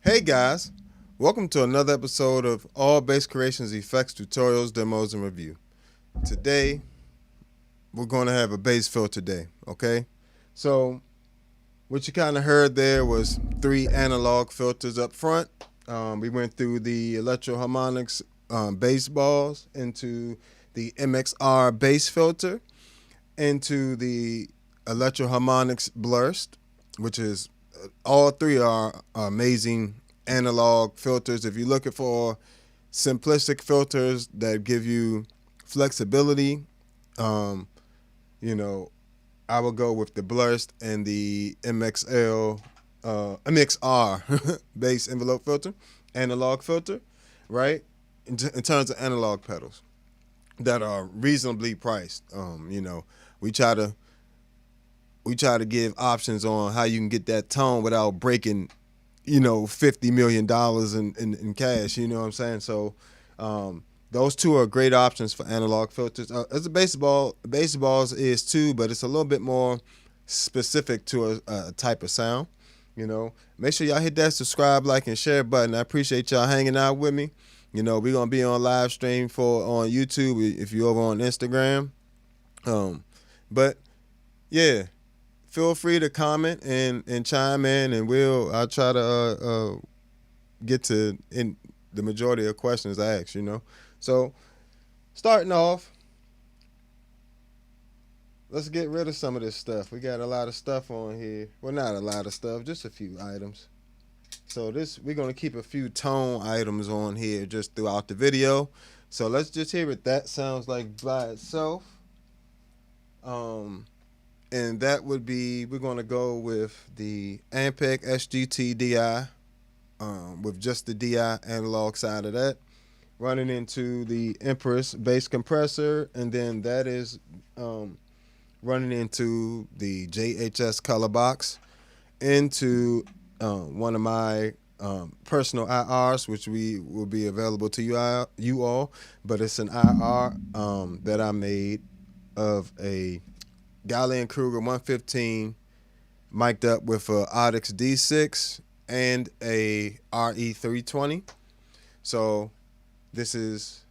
Hey guys, welcome to another episode of All Bass Creations Effects Tutorials, Demos, and Review. Today, we're going to have a bass filter day, okay? So, what you kind of heard there was 3 analog filters up front. We went through the Electro Harmonics bass balls, into the MXR bass filter, into the Electro Harmonics Blurst, which is all 3 are amazing analog filters. If you're looking for simplistic filters that give you flexibility, you know, I would go with the Blurst and the MXR bass envelope filter, analog filter, right? In terms of analog pedals that are reasonably priced, you know, we try to give options on how you can get that tone without breaking, you know, $50 million in cash. You know what I'm saying? So those 2 are great options for analog filters. As a bassballs is too, but it's a little bit more specific to a type of sound. You know, make sure y'all hit that subscribe, like, and share button. I appreciate y'all hanging out with me. You know, we're gonna be on live stream on YouTube if you're over on Instagram. But yeah, feel free to comment and chime in, and I'll try to get to in the majority of questions I ask, you know. So starting off, let's get rid of some of this stuff. We got a lot of stuff on here. Well, not a lot of stuff, just a few items. So we're gonna keep a few tone items on here just throughout the video. So let's just hear what that sounds like by itself. And that would be, we're going to go with the Ampeg SGT DI, with just the DI analog side of that, running into the Empress bass compressor, and then that is running into the JHS color box, into one of my personal IRs, which we will be available to you all. But it's an IR that I made of a Gallien Kruger 115 mic'd up with a Audix D6 and a RE320. So this is,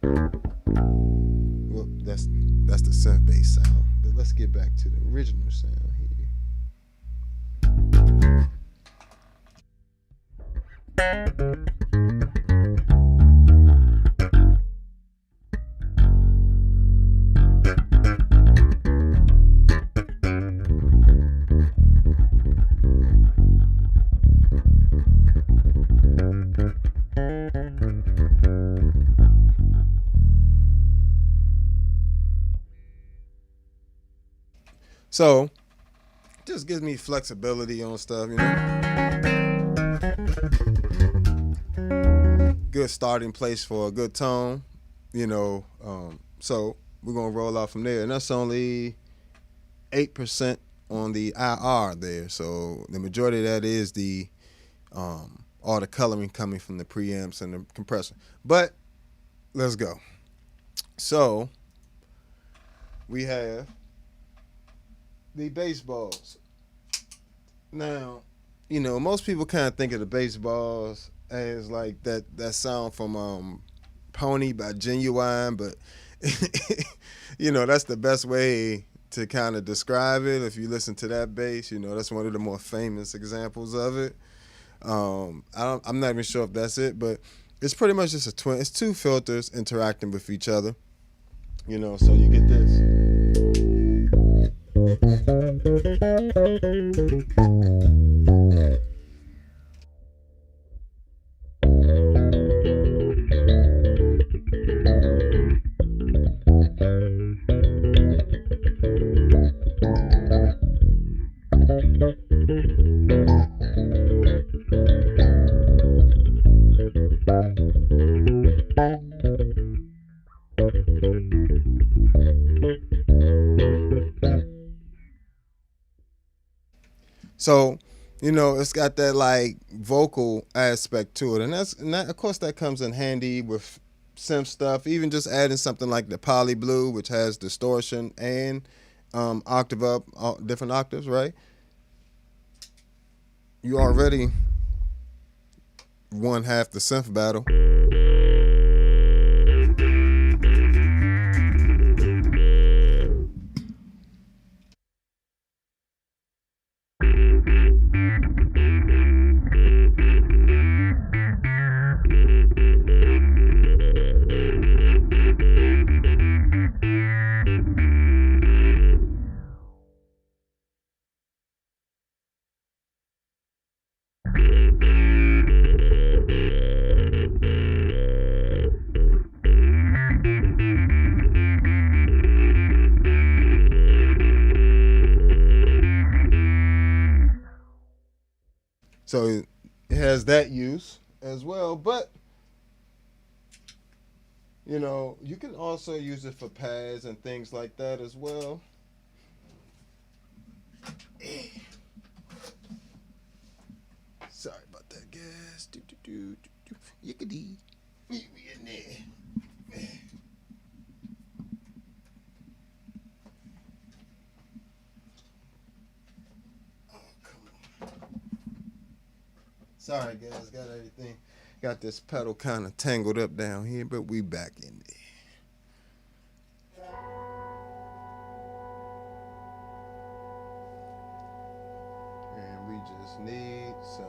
well, that's the synth bass sound. But let's get back to the original sound here. So, just gives me flexibility on stuff, you know. Good starting place for a good tone, you know. So we're gonna roll out from there, and that's only 8% on the IR there. So the majority of that is the all the coloring coming from the preamps and the compressor. But let's go. So we have the bass balls. Now, you know, most people kind of think of the bass balls as like that sound from Pony by Genuine, but you know, that's the best way to kind of describe it. If you listen to that bass, you know, that's one of the more famous examples of it. I'm not even sure if that's it, but it's pretty much just it's two filters interacting with each other, you know, so you get this. So, you know, it's got that like vocal aspect to it, and that, of course, that comes in handy with synth stuff. Even just adding something like the Poly Blue, which has distortion and octave up, different octaves, right? You already won half the synth battle. So it has that use as well, but you know, you can also use it for pads and things like that as well. Sorry about that, guys. Yickety. Meet me in there. Oh, come on. Sorry, guys. Got this pedal kind of tangled up down here, but we back in there. And we just need some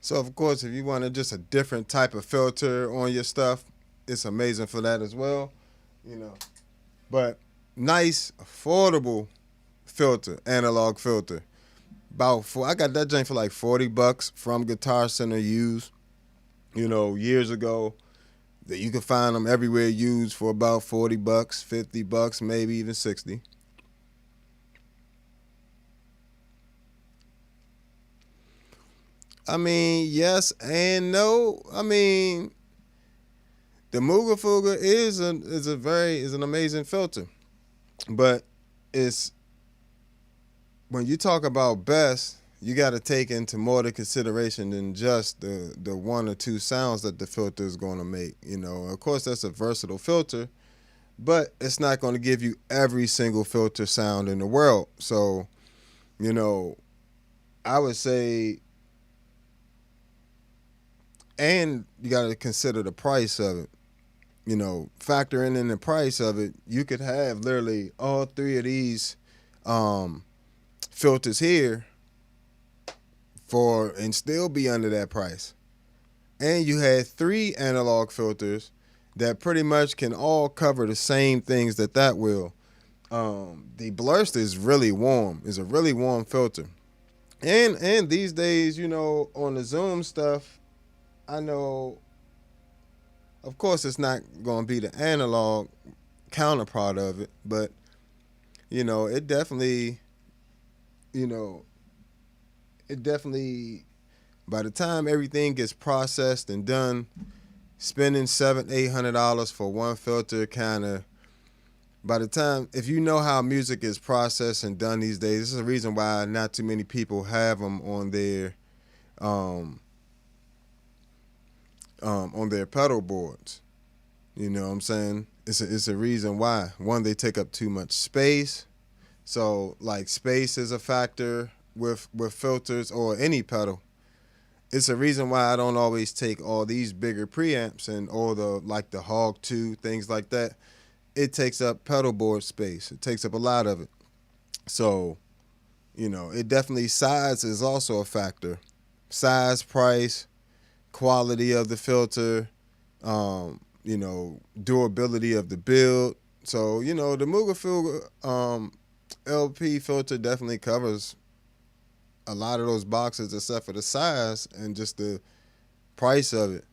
So of course, if you wanted just a different type of filter on your stuff, it's amazing for that as well. You know, but nice, affordable filter, analog filter. I got that joint for like $40 from Guitar Center used. Years ago. That you can find them everywhere used for about $40, $50, maybe even 60. I mean, yes and no. I mean, the Muga Fuga is an amazing filter, but it's when you talk about best, you got to take into more to consideration than just the one or two sounds that the filter is going to make. Of course, that's a versatile filter, but it's not going to give you every single filter sound in the world. So, you know, I would say, and you got to consider the price of it. Factoring in the price of it, you could have literally all three of these um, filters here and still be under that price. And you had three analog filters that pretty much can all cover the same things that will. The Blurst is really warm. It's a really warm filter. And these days, on the Zoom stuff, I know, of course, it's not going to be the analog counterpart of it, but it definitely, you know, it definitely, by the time everything gets processed and done, spending $700-800 for one filter kind of, by the time, if you know how music is processed and done these days, this is the reason why not too many people have them um, on their pedal boards. You know what I'm saying? It's a reason why. One, they take up too much space. So like space is a factor with filters or any pedal. It's a reason why I don't always take all these bigger preamps and all the Hog 2, things like that. It takes up pedal board space. It takes up a lot of it. So, it definitely, size is also a factor. Size, price, quality of the filter, durability of the build. So, the Muga Fuga LP filter definitely covers a lot of those boxes except for the size and just the price of it.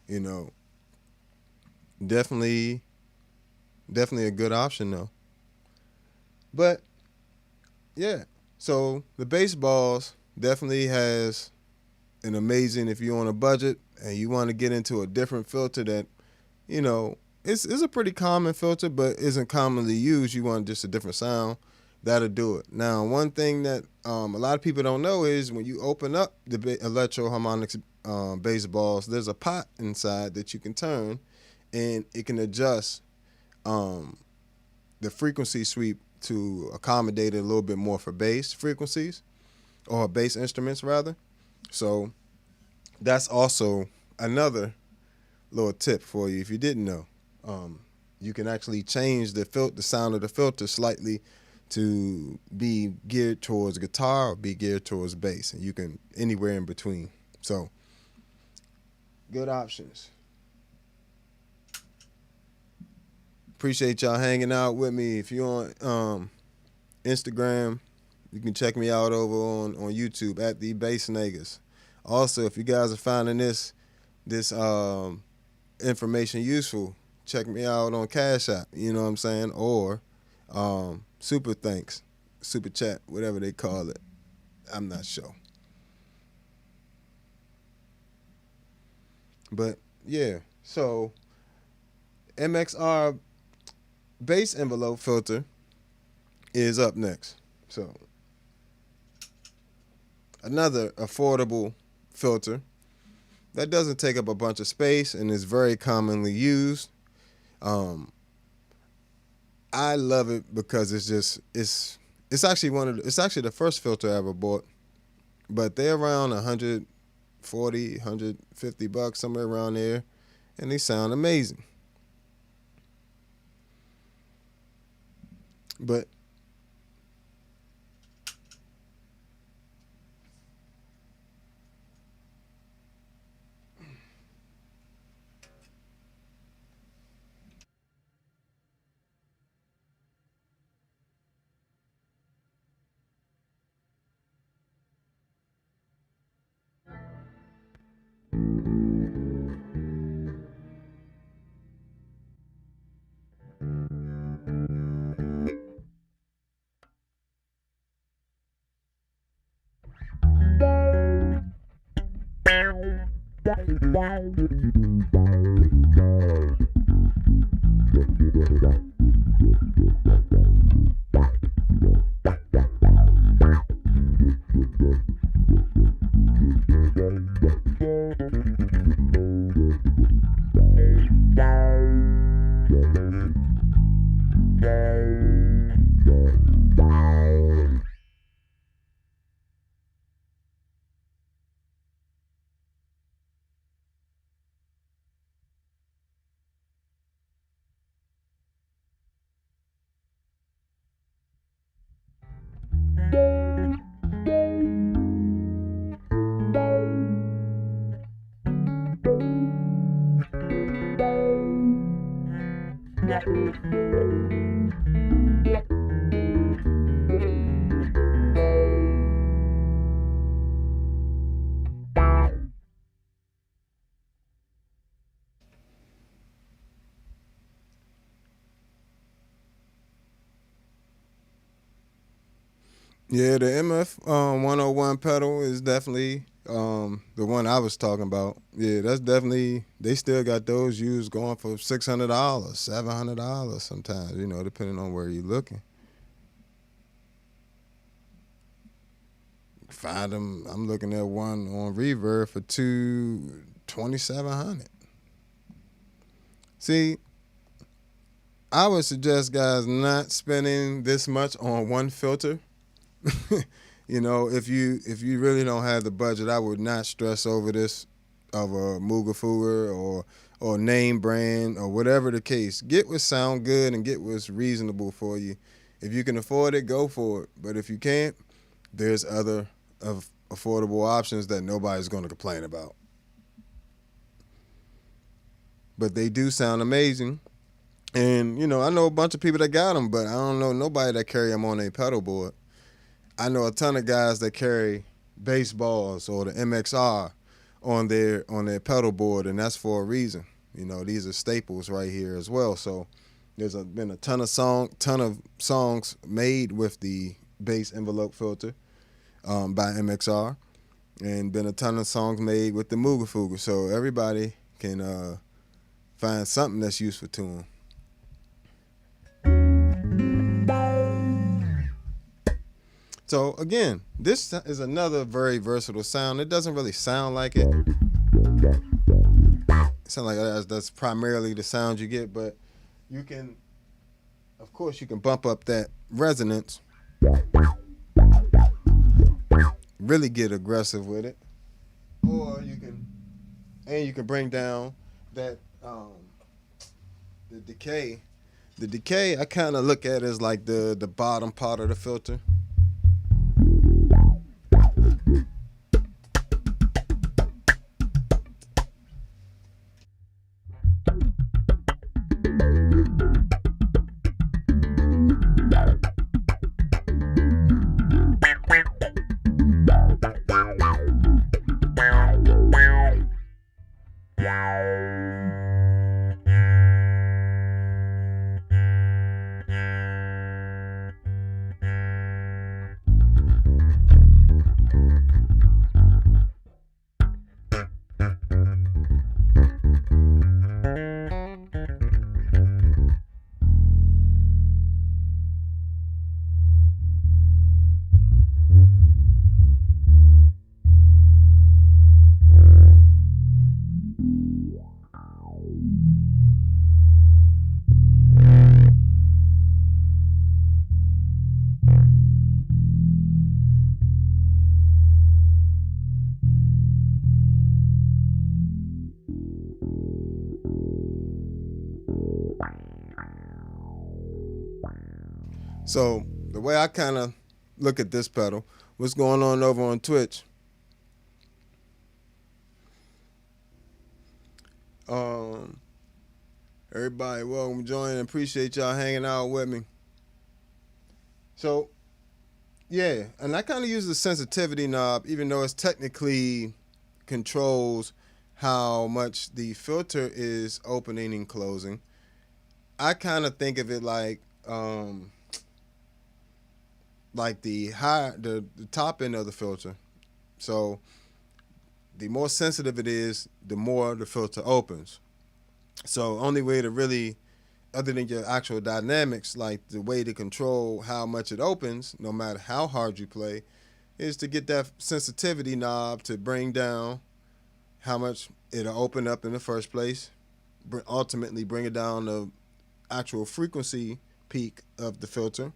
You know, definitely a good option though. But yeah, so the baseballs definitely has an amazing, if you're on a budget and you want to get into a different filter that, it's a pretty common filter but isn't commonly used, you want just a different sound, that'll do it. Now, one thing that a lot of people don't know is when you open up the electro harmonics baseballs, there's a pot inside that you can turn and it can adjust the frequency sweep to accommodate it a little bit more for bass frequencies or bass instruments rather. So that's also another little tip for you if you didn't know. You can actually change the sound of the filter slightly to be geared towards guitar or be geared towards bass, and you can anywhere in between. So good options. Appreciate y'all hanging out with me. If you're on Instagram, you can check me out over on YouTube at the Bass Niggas. Also, if you guys are finding this information useful, check me out on Cash App, you know what I'm saying? Or Super Thanks, Super Chat, whatever they call it. I'm not sure. But yeah, so MXR bass envelope filter is up next. So another affordable filter that doesn't take up a bunch of space and is very commonly used. I love it because it's actually it's actually the first filter I ever bought, but they're around $140, $150, somewhere around there, and they sound amazing. But Yeah, the MF 101 pedal is definitely the one I was talking about. Yeah, that's definitely, they still got those used going for $600, $700 sometimes. Depending on where you're looking. Find them. I'm looking at one on Reverb for 2,700. See, I would suggest guys not spending this much on one filter. If you really don't have the budget, I would not stress over this of a Mooga Fooger or name brand or whatever the case. Get what sound good and get what's reasonable for you. If you can afford it, go for it. But if you can't, there's other affordable options that nobody's going to complain about. But they do sound amazing. And, I know a bunch of people that got them, but I don't know nobody that carry them on a pedal board. I know a ton of guys that carry baseballs or the MXR on their pedal board, and that's for a reason. These are staples right here as well. So there's been a ton of songs made with the bass envelope filter by MXR, and been a ton of songs made with the Mooga Fooger. So everybody can find something that's useful to them. So again, this is another very versatile sound. It doesn't really sound like it. It sounds like that's primarily the sound you get, but you can, of course, you can bump up that resonance, really get aggressive with it, or you can bring down that the decay. The decay I kind of look at as like the bottom part of the filter. So the way I kind of look at this pedal, what's going on over on Twitch? Everybody, welcome, join. Appreciate y'all hanging out with me. So, yeah, and I kind of use the sensitivity knob, even though it's technically controls how much the filter is opening and closing. I kind of think of it like the top end of the filter. So the more sensitive it is, the more the filter opens. So only way to really, other than your actual dynamics, like the way to control how much it opens, no matter how hard you play, is to get that sensitivity knob to bring down how much it'll open up in the first place, ultimately bring it down the actual frequency peak of the filter,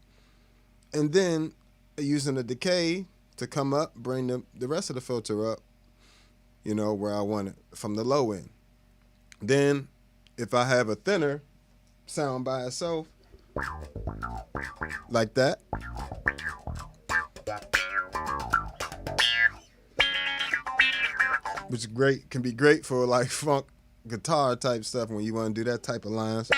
and then using the decay to come up, bring the rest of the filter up, where I want it from the low end. Then if I have a thinner sound by itself, like that, which can be great for like funk guitar type stuff when you want to do that type of lines.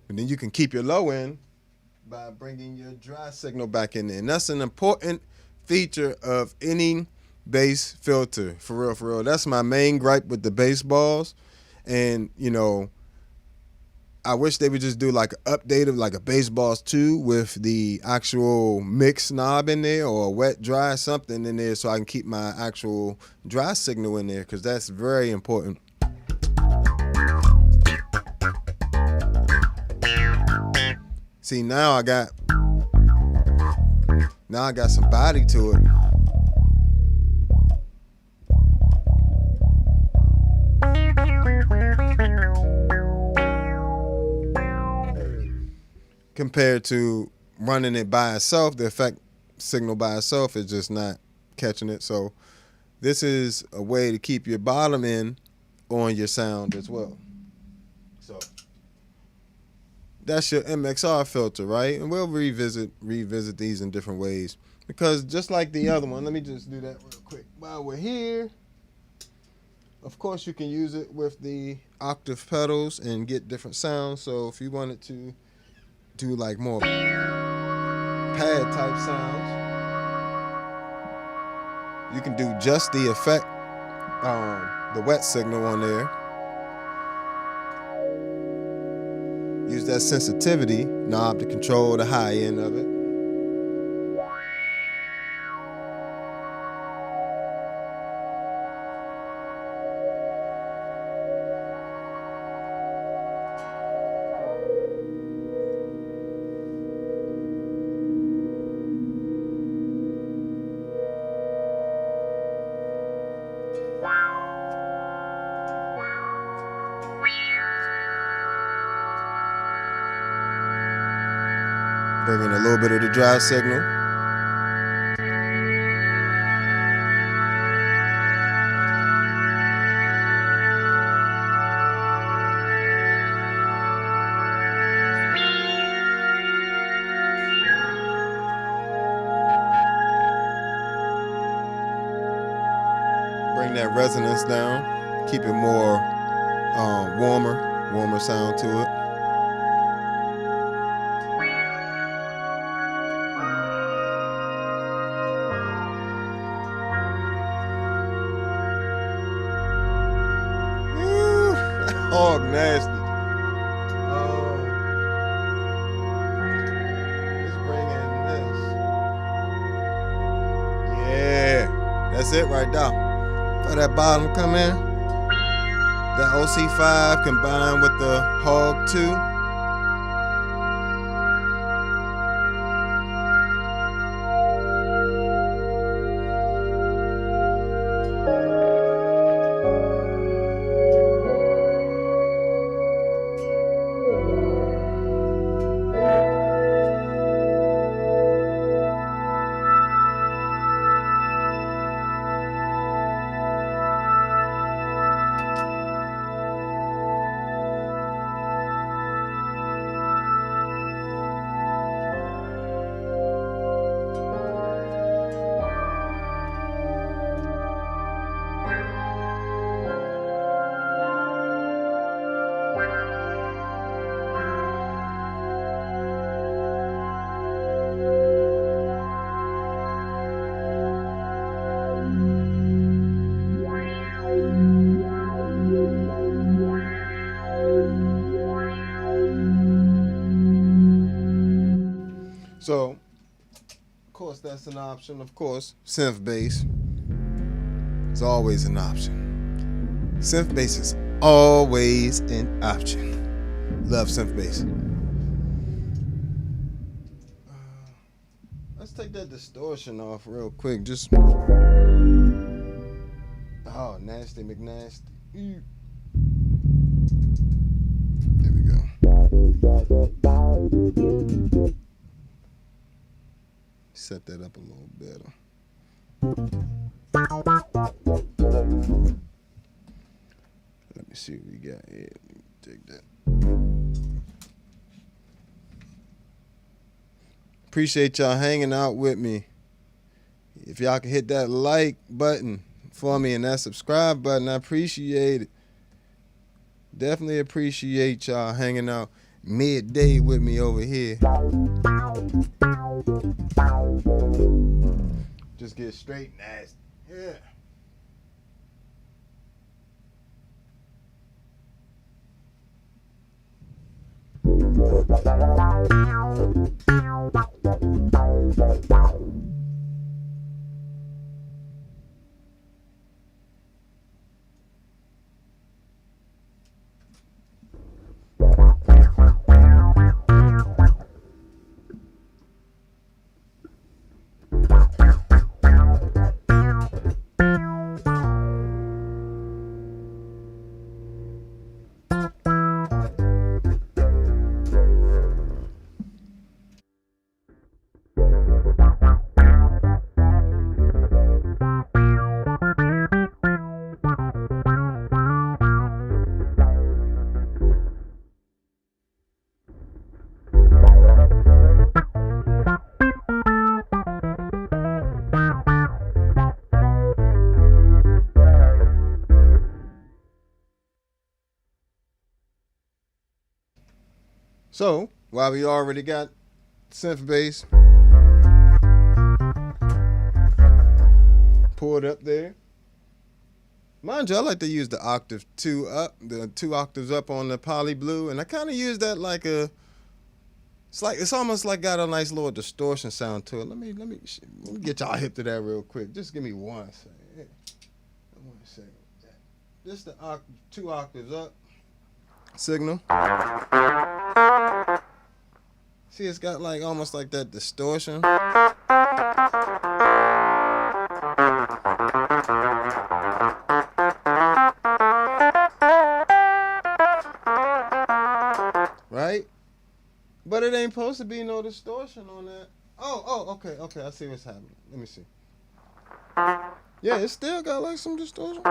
And then you can keep your low end by bringing your dry signal back in there. And that's an important feature of any bass filter, for real, for real. That's my main gripe with the bass balls. And, I wish they would just do like an update of like a Bass Balls 2 with the actual mix knob in there, or a wet dry something in there, so I can keep my actual dry signal in there, because that's very important. See, now I got some body to it. Compared to running it by itself, the effect signal by itself is just not catching it. So this is a way to keep your bottom end on your sound as well. So that's your MXR filter, right? And we'll revisit these in different ways, because just like the other one, let me just do that real quick. While we're here, of course you can use it with the octave pedals and get different sounds. So if you wanted to do like more pad type sounds, you can do just the effect, the wet signal on there. Use that sensitivity knob to control the high end of it. Bring in a little bit of the dry signal. Bring that resonance down. Keep it more warmer sound to it. Hog nasty. Let's bring in this. Yeah, that's it right there. For that bottom come in, that OC5 combined with the Hog 2. So, of course, that's an option. Of course, synth bass is always an option. Synth bass is always an option. Love synth bass. Let's take that distortion off real quick. Just nasty McNasty. There we go. Set that up a little better. Let me see what we got here. Let me take that. Appreciate y'all hanging out with me. If y'all can hit that like button for me and that subscribe button, I appreciate it. Definitely appreciate y'all hanging out midday with me over here. Just get straight nasty. Yeah. So, while we already got synth bass pulled up there, mind you, I like to use the octave 2 up, the 2 octaves up on the Poly Blue, and I kind of use that like it's almost like got a nice little distortion sound to it. Let me get y'all hip to that real quick. Just give me 1 second. Yeah. 1 second. Just the 2 octaves up signal. See, it's got like almost like that distortion. Right? But it ain't supposed to be no distortion on that. Okay, I see what's happening. Let me see. Yeah, it still got like some distortion.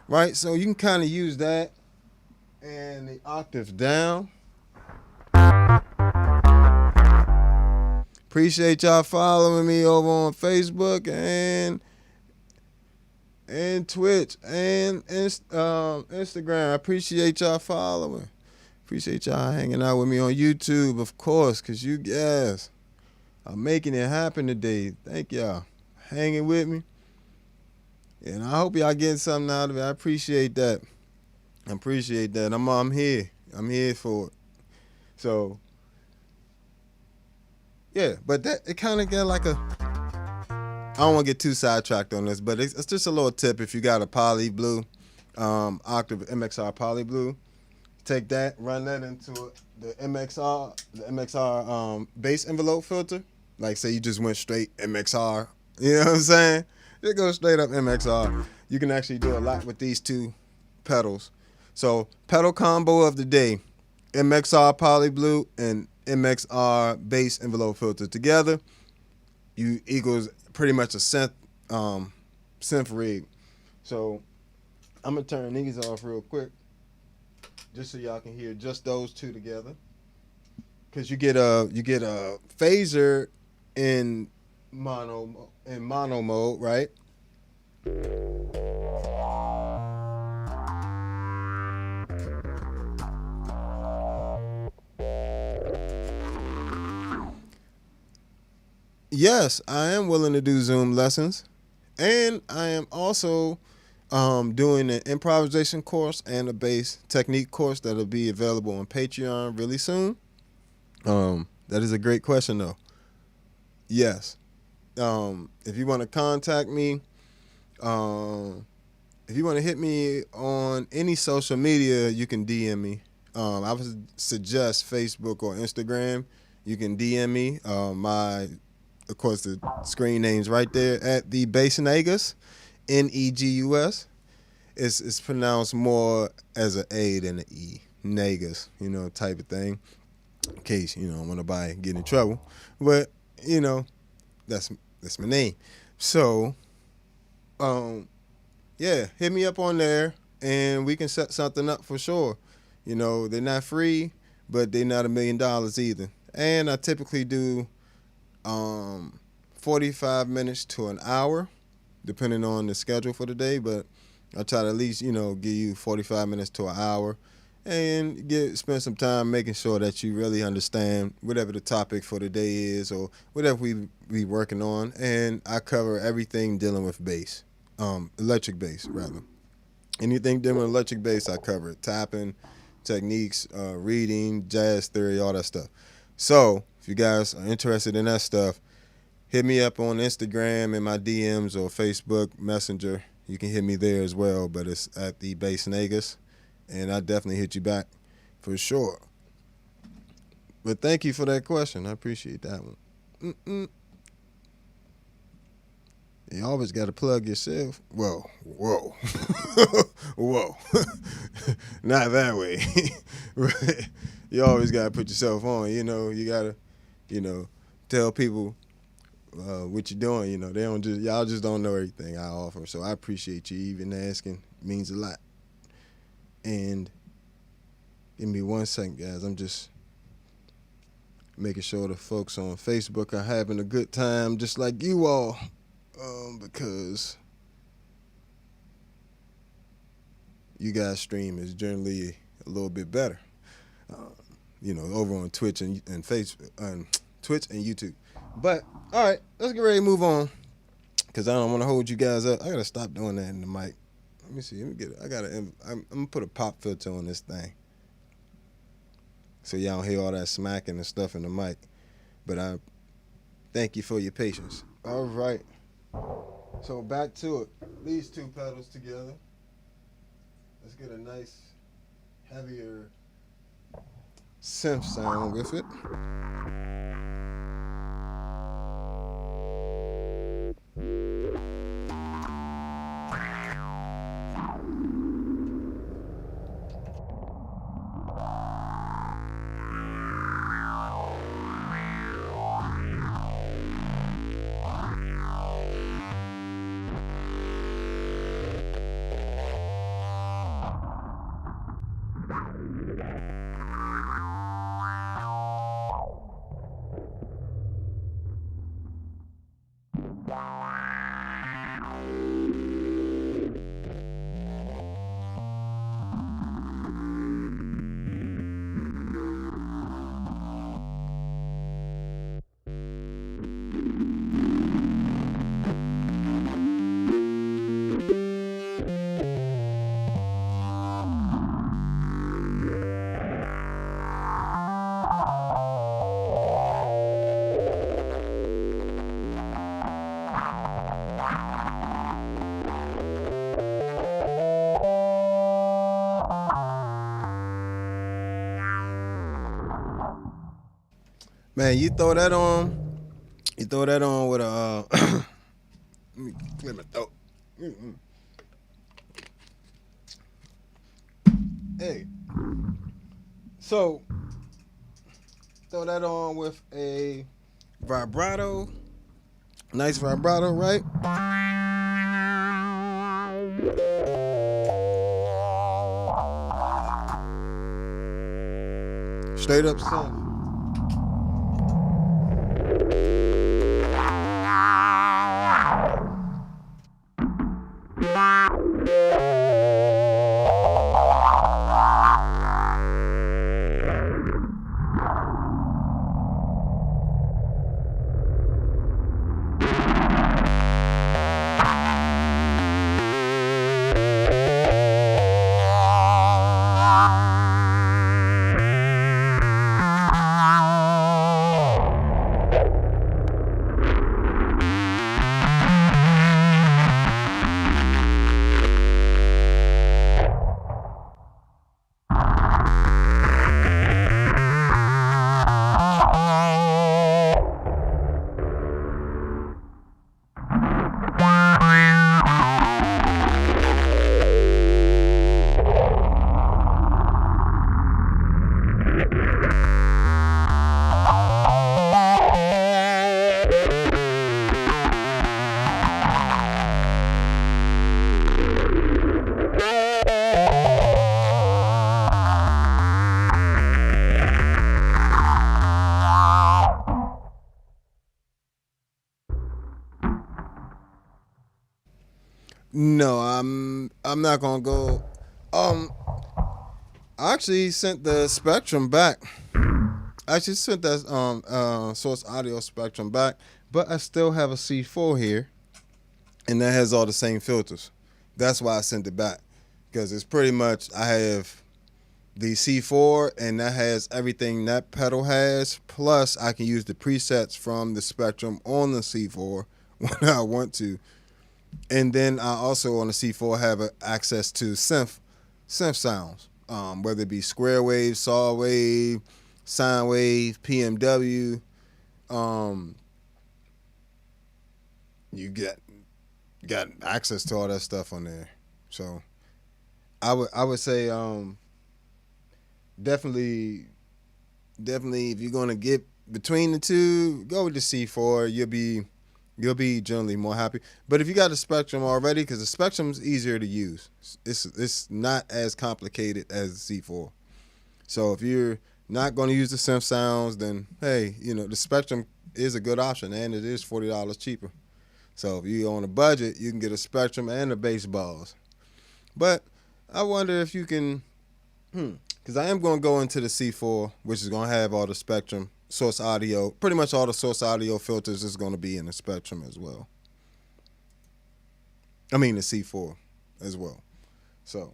Right, so you can kind of use that and the octaves down. Appreciate y'all following me over on Facebook and Twitch and Instagram. I appreciate y'all following. Appreciate y'all hanging out with me on YouTube, of course, because you guys are making it happen today. Thank y'all hanging with me. And I hope y'all getting something out of it. I appreciate that. I'm here. I'm here for it. So, yeah, but that it kind of got like I don't want to get too sidetracked on this, but it's just a little tip. If you got a Poly Blue, octave MXR Poly Blue, take that, run that into the MXR bass envelope filter. Like say you just went straight MXR, you know what I'm saying? It goes straight up MXR. You can actually do a lot with these 2 pedals. So pedal combo of the day, MXR Poly Blue and MXR bass envelope filter together, you equals pretty much a synth rig. So I'm gonna turn these off real quick, just so y'all can hear just those 2 together. Cause you get a phaser in mono mode, right? Yes, I am willing to do Zoom lessons, and I am also doing an improvisation course and a bass technique course that'll be available on Patreon really soon. That is a great question, though. Yes. If you want to contact me, if you want to hit me on any social media, you can DM me. I would suggest Facebook or Instagram. You can DM me. Of course, the screen name's right there at the Bassnegus, Negus. It's pronounced more as an A than an E, Negus, type of thing. In case want to get in trouble, but that's my name. So, yeah, hit me up on there, and we can set something up for sure. They're not free, but they're not $1 million either. And I typically do 45 minutes to an hour, depending on the schedule for the day. But I try to at least, give you 45 minutes to an hour, and spend some time making sure that you really understand whatever the topic for the day is, or whatever we working on. And I cover everything dealing with bass, electric bass rather. Anything dealing with electric bass, I cover it. Tapping, techniques, reading, jazz theory, all that stuff. So if you guys are interested in that stuff, hit me up on Instagram in my DMs or Facebook Messenger. You can hit me there as well, but it's at the Bassnegus, and I definitely hit you back for sure. But thank you for that question. I appreciate that one. You always got to plug yourself. Whoa. Whoa. Not that way. Right? You always got to put yourself on. You got to, tell people what you're doing. Y'all just don't know everything I offer. So I appreciate you even asking. It means a lot. And give me 1 second, guys. I'm just making sure the folks on Facebook are having a good time, just like you all. Because you guys' stream is generally a little bit better, over on Twitch and Facebook, Twitch and YouTube. But all right, let's get ready to move on, because I don't want to hold you guys up. I gotta stop doing that in the mic. Let me see. Let me get it. I'm gonna put a pop filter on this thing, so y'all don't hear all that smacking and stuff in the mic. But I thank you for your patience. All right. So back to it. These two pedals together. Let's get a nice, heavier synth sound with it. Man, you throw that on with a, let me clear my throat. Hey, so throw that on with a vibrato, nice vibrato, right? Straight up synth. No, I'm not gonna go. Um, I actually sent the Spectrum back. I actually sent that Source Audio Spectrum back, but I still have a C4 here, and that has all the same filters. That's why I sent it back, because it's pretty much I have the C4 and that has everything that pedal has. Plus, I can use the presets from the Spectrum on the C4 when I want to. And then I also on the C4 have access to synth sounds, whether it be square wave, saw wave, sine wave, PMW. You got access to all that stuff on there. So I would say definitely if you're gonna get between the two, go with the C4. You'll be generally more happy. But if you got a Spectrum already, because the Spectrum's easier to use, it's not as complicated as the C4. So if you're not going to use the synth sounds, then hey, the Spectrum is a good option, and it is $40 cheaper. So if you're on a budget, you can get a Spectrum and the bass balls. But I wonder if you can, because I am going to go into the C4, which is going to have all the Spectrum Source Audio. Pretty much all the Source Audio filters is going to be in the Spectrum as well. I mean the C4 as well. So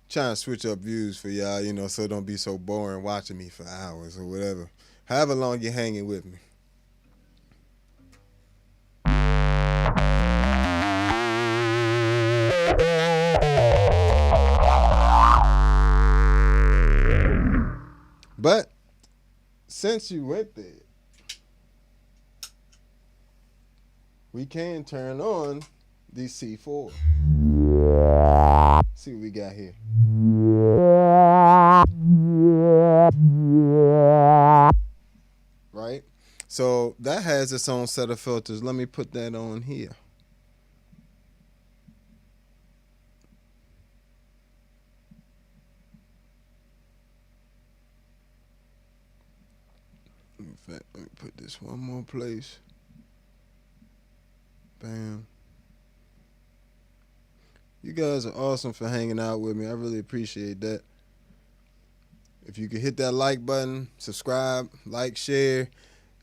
trying to switch up views for y'all, so it don't be so boring watching me for hours or whatever. However long you're hanging with me. But since you went there, we can turn on the C4. See what we got here. Right? So that has its own set of filters. Let me put that on here. In fact, let me put this one more place. Bam. You guys are awesome for hanging out with me. I really appreciate that. If you could hit that like button, subscribe, like, share,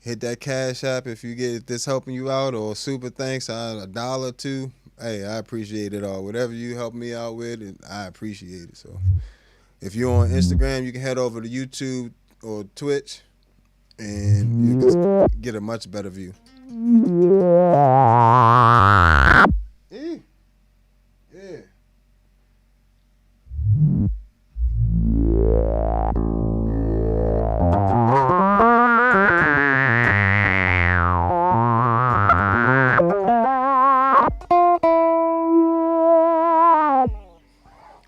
hit that Cash App if you get this helping you out, or super thanks, $1, $2. Hey, I appreciate it all. Whatever you help me out with, I appreciate it. So if you're on Instagram, you can head over to YouTube or Twitch, and you can get a much better view. Yeah.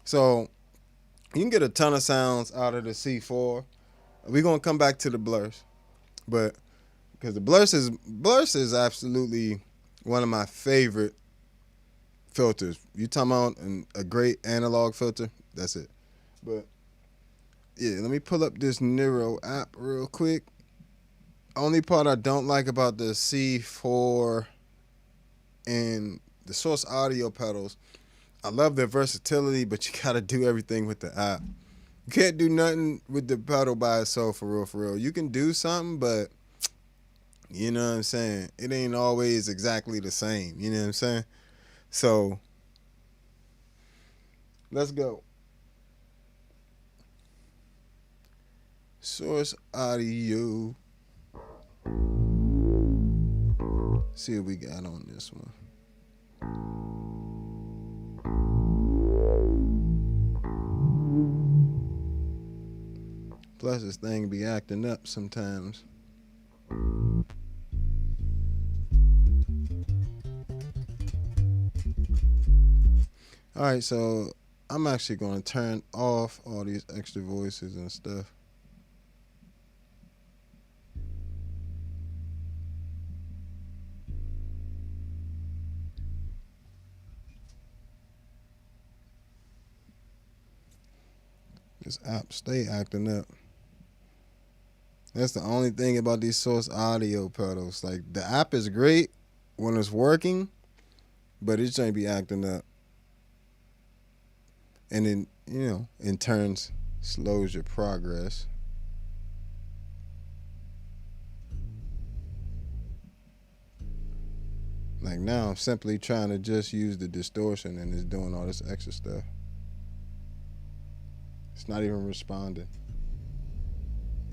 So you can get a ton of sounds out of the C4. We're gonna come back to the blurs, but because the blurs is absolutely one of my favorite filters. You talking about a great analog filter? That's it. But yeah, let me pull up this Nero app real quick. Only part I don't like about the C4 and the Source Audio pedals, I love their versatility, but you gotta do everything with the app. You can't do nothing with the pedal by itself, for real. You can do something, but you know what I'm saying? It ain't always exactly the same. You know what I'm saying? So let's go. Source Audio. See what we got on this one. Plus, this thing be acting up sometimes. All right, so I'm actually going to turn off all these extra voices and stuff. This app stay acting up. That's the only thing about these Source Audio pedals. Like, the app is great when it's working, but it just be acting up. And then, in turns, slows your progress. Like, now I'm simply trying to just use the distortion and it's doing all this extra stuff. It's not even responding.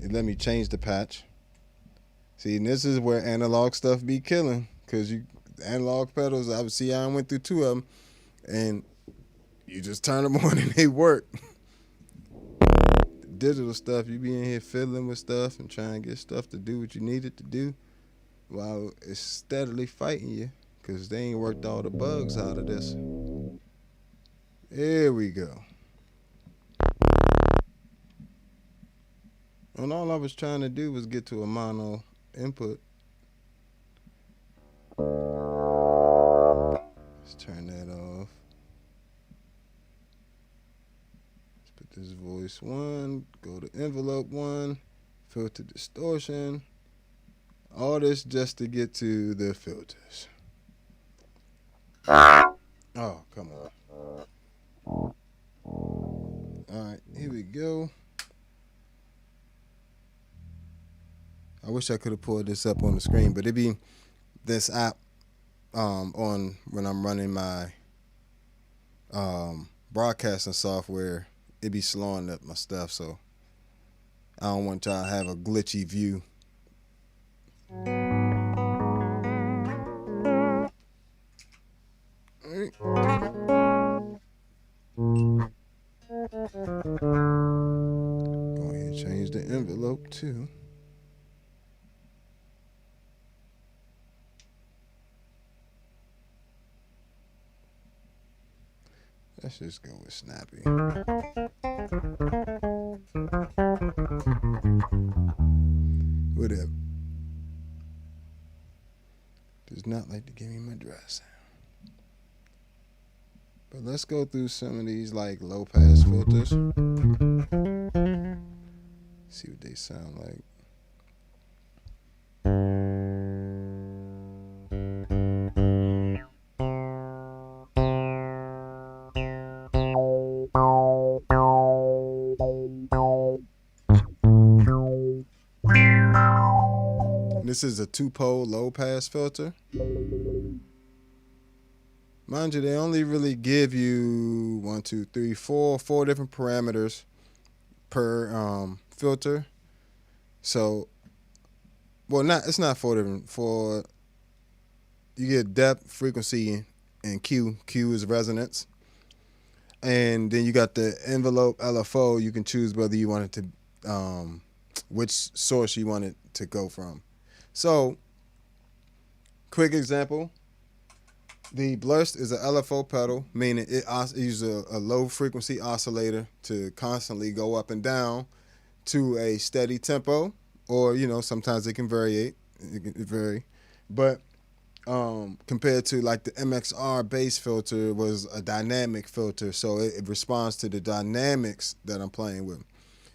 It let me change the patch. See, and this is where analog stuff be killing, because analog pedals, I went through 2 of them, and you just turn them on and they work. The digital stuff, you be in here fiddling with stuff and trying to get stuff to do what you need it to do, while it's steadily fighting you, because they ain't worked all the bugs out of this. There we go. And all I was trying to do was get to a mono input. Let's turn that off. Let's put this voice 1, go to envelope 1, filter distortion. All this just to get to the filters. Oh, come on. Alright, here we go. I wish I could have pulled this up on the screen, but it be this app on when I'm running my broadcasting software. It be slowing up my stuff, so I don't want y'all to have a glitchy view. All right. Go ahead and change the envelope too. Let's just go with Snappy. Whatever. Does not like to give me my dry sound. But let's go through some of these like low pass filters. See what they sound like. This is a 2-pole low pass filter. Mind you, they only really give you 1, 2, 3, 4 different parameters per filter. So, well, it's not 4 different. You get depth, frequency, and Q. Q is resonance. And then you got the envelope LFO. You can choose whether you want it to, which source you want it to go from. So, quick example. The Blurst is an LFO pedal, meaning it uses a low frequency oscillator to constantly go up and down to a steady tempo, or sometimes it can vary. But compared to like the MXR bass filter was a dynamic filter, so it responds to the dynamics that I'm playing with.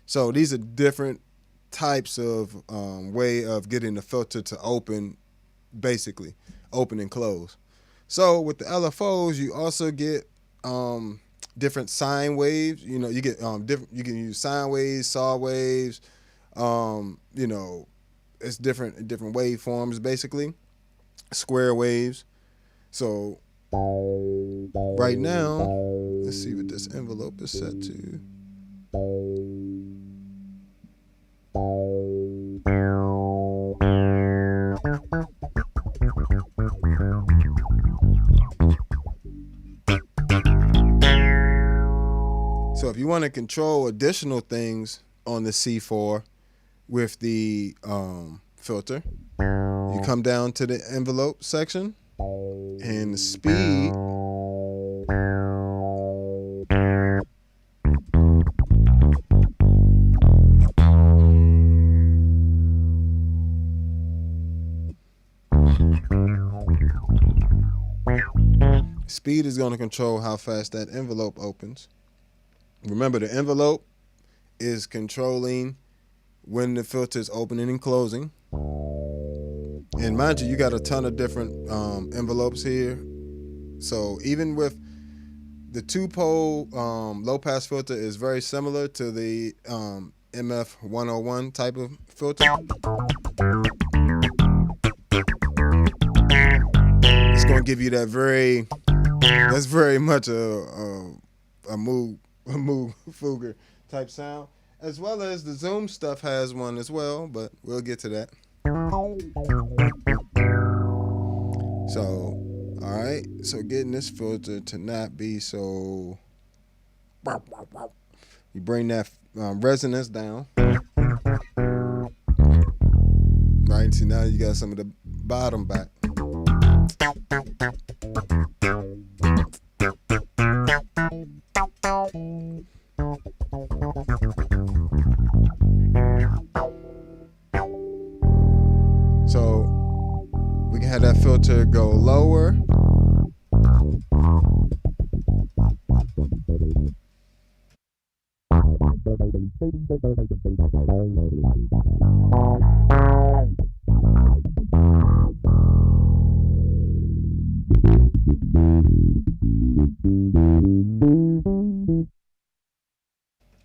So these are different types of way of getting the filter to open, basically open and close. So with the LFOs, you also get different sine waves. You get different. You can use sine waves, saw waves. It's different waveforms, basically square waves. So right now, let's see what this envelope is set to. So if you want to control additional things on the C4 with the filter, you come down to the envelope section and the speed. speed is going to control how fast that envelope opens. Remember, the envelope is controlling when the filter is opening and closing. And mind you, you got a ton of different envelopes here. So even with the two-pole low-pass filter is very similar to the MF101 type of filter. It's going to give you that that's very much a Moog Fugger type sound, as well as the Zoom stuff has one as well, but we'll get to that. So, all right, so getting this filter to not be so, you bring that resonance down, right? See, now you got some of the bottom back. So we can have that filter go lower.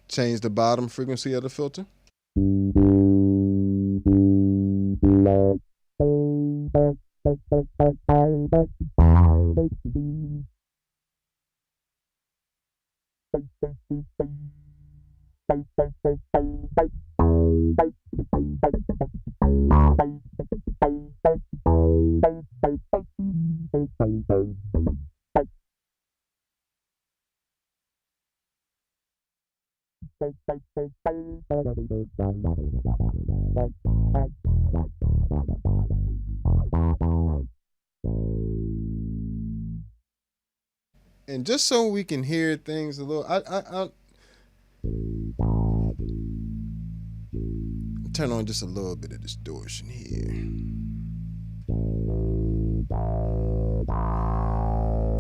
Change the bottom frequency of the filter. And just so we can hear things a little, I turn on just a little bit of distortion here.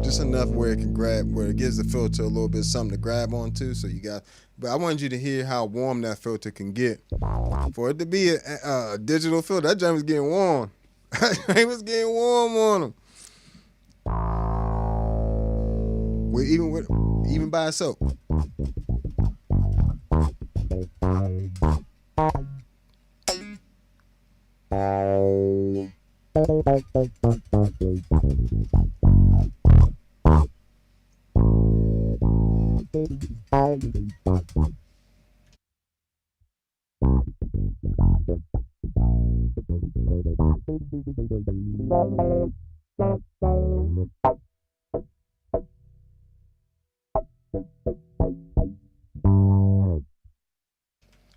Just enough where it can grab, where it gives the filter a little bit of something to grab onto. So you got, but I wanted you to hear how warm that filter can get. For it to be a digital filter, that jam was getting warm. It was getting warm on them. Even by itself.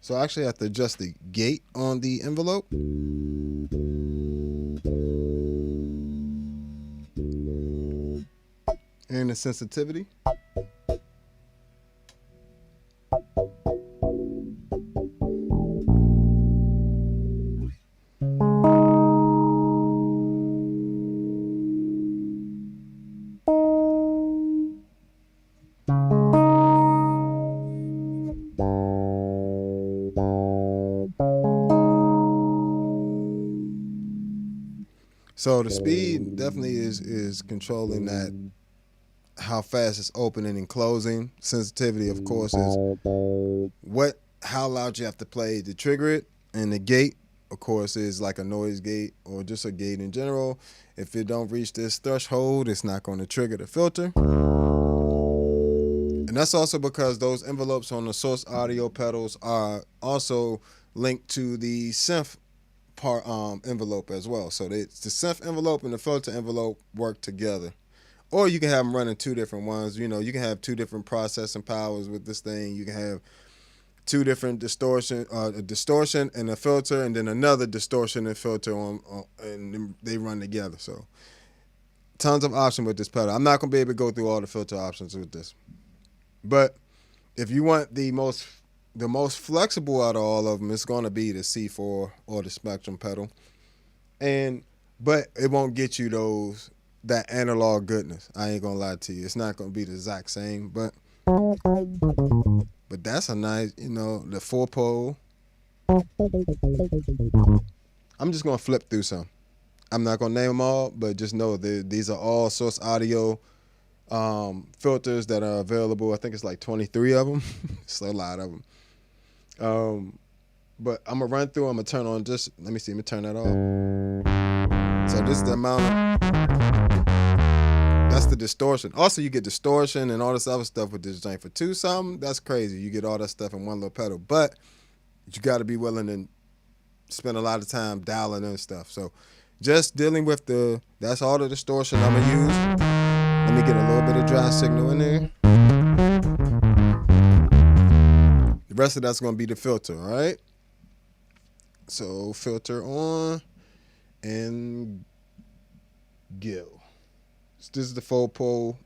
So I actually have to adjust the gate on the envelope. And the sensitivity. So the speed definitely is controlling that, how fast it's opening and closing. Sensitivity, of course, is how loud you have to play to trigger it. And the gate, of course, is like a noise gate or just a gate in general. If it don't reach this threshold, it's not going to trigger the filter. And that's also because those envelopes on the source audio pedals are also linked to the synth part envelope as well. So the synth envelope and the filter envelope work together. Or you can have them running two different ones. You know, you can have two different processing powers with this thing. You can have two different distortion and a filter, and then another distortion and filter and they run together. So tons of options with this pedal. I'm not gonna be able to go through all the filter options with this, but if you want the most flexible out of all of them, it's going to be the C4 or the Spectrum pedal. But it won't get you those that analog goodness. I ain't gonna lie to you. It's not gonna be the exact same, but that's a nice, the 4 pole. I'm just gonna flip through some. I'm not gonna name them all, but just know that these are all Source Audio filters that are available. I think it's like 23 of them. It's a lot of them. But I'm gonna run through. I'm gonna turn on. Just let me see. Let me turn that off. So this is the amount of. That's the distortion. Also, you get distortion and all this other stuff with this joint for two something. That's crazy. You get all that stuff in one little pedal, but you got to be willing to spend a lot of time dialing in stuff. So just dealing with that's all the distortion I'm gonna use. Let me get a little bit of dry signal in there. The rest of that's gonna be the filter, all right? So filter on and go. So this is the 4 pole.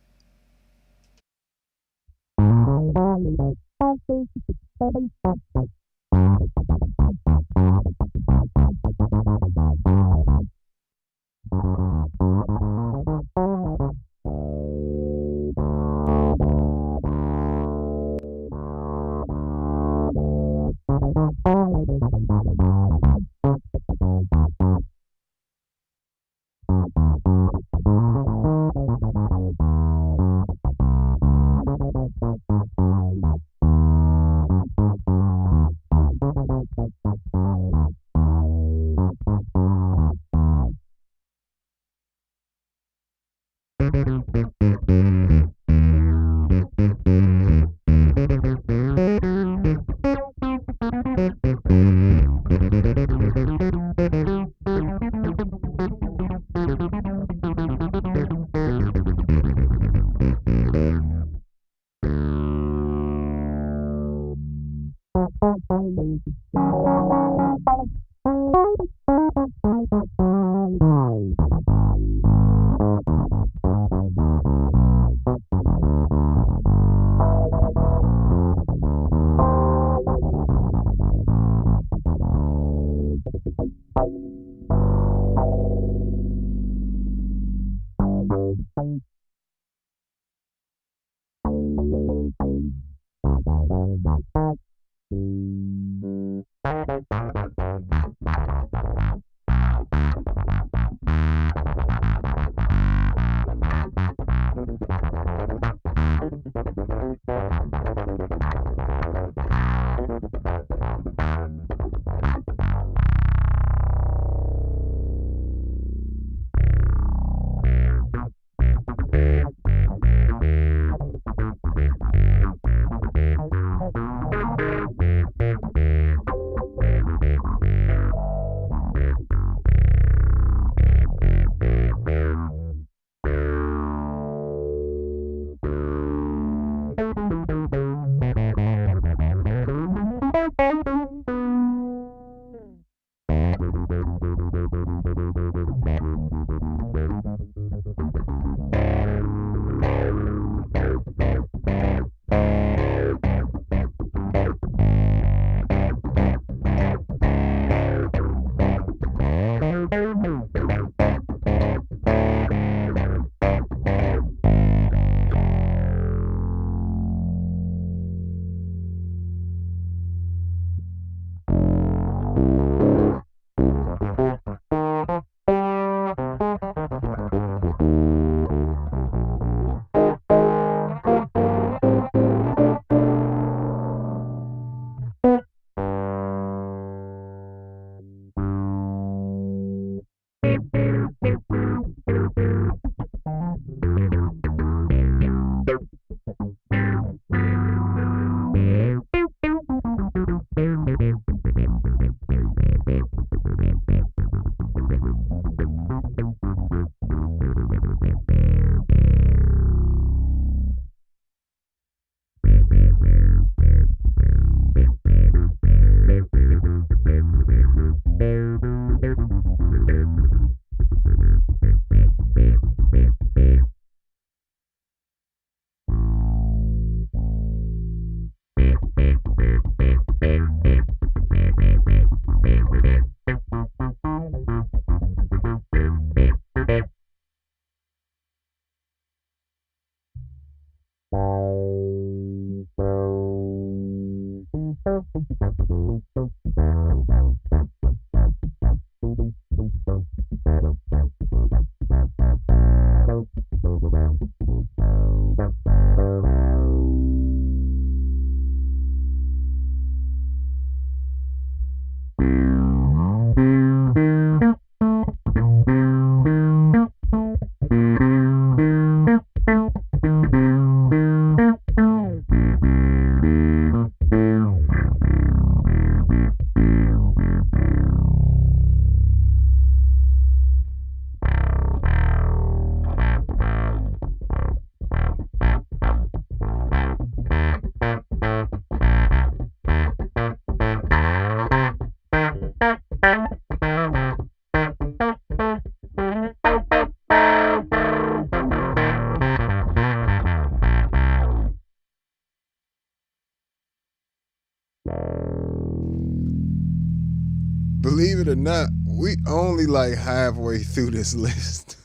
believe it or not, we only like halfway through this list.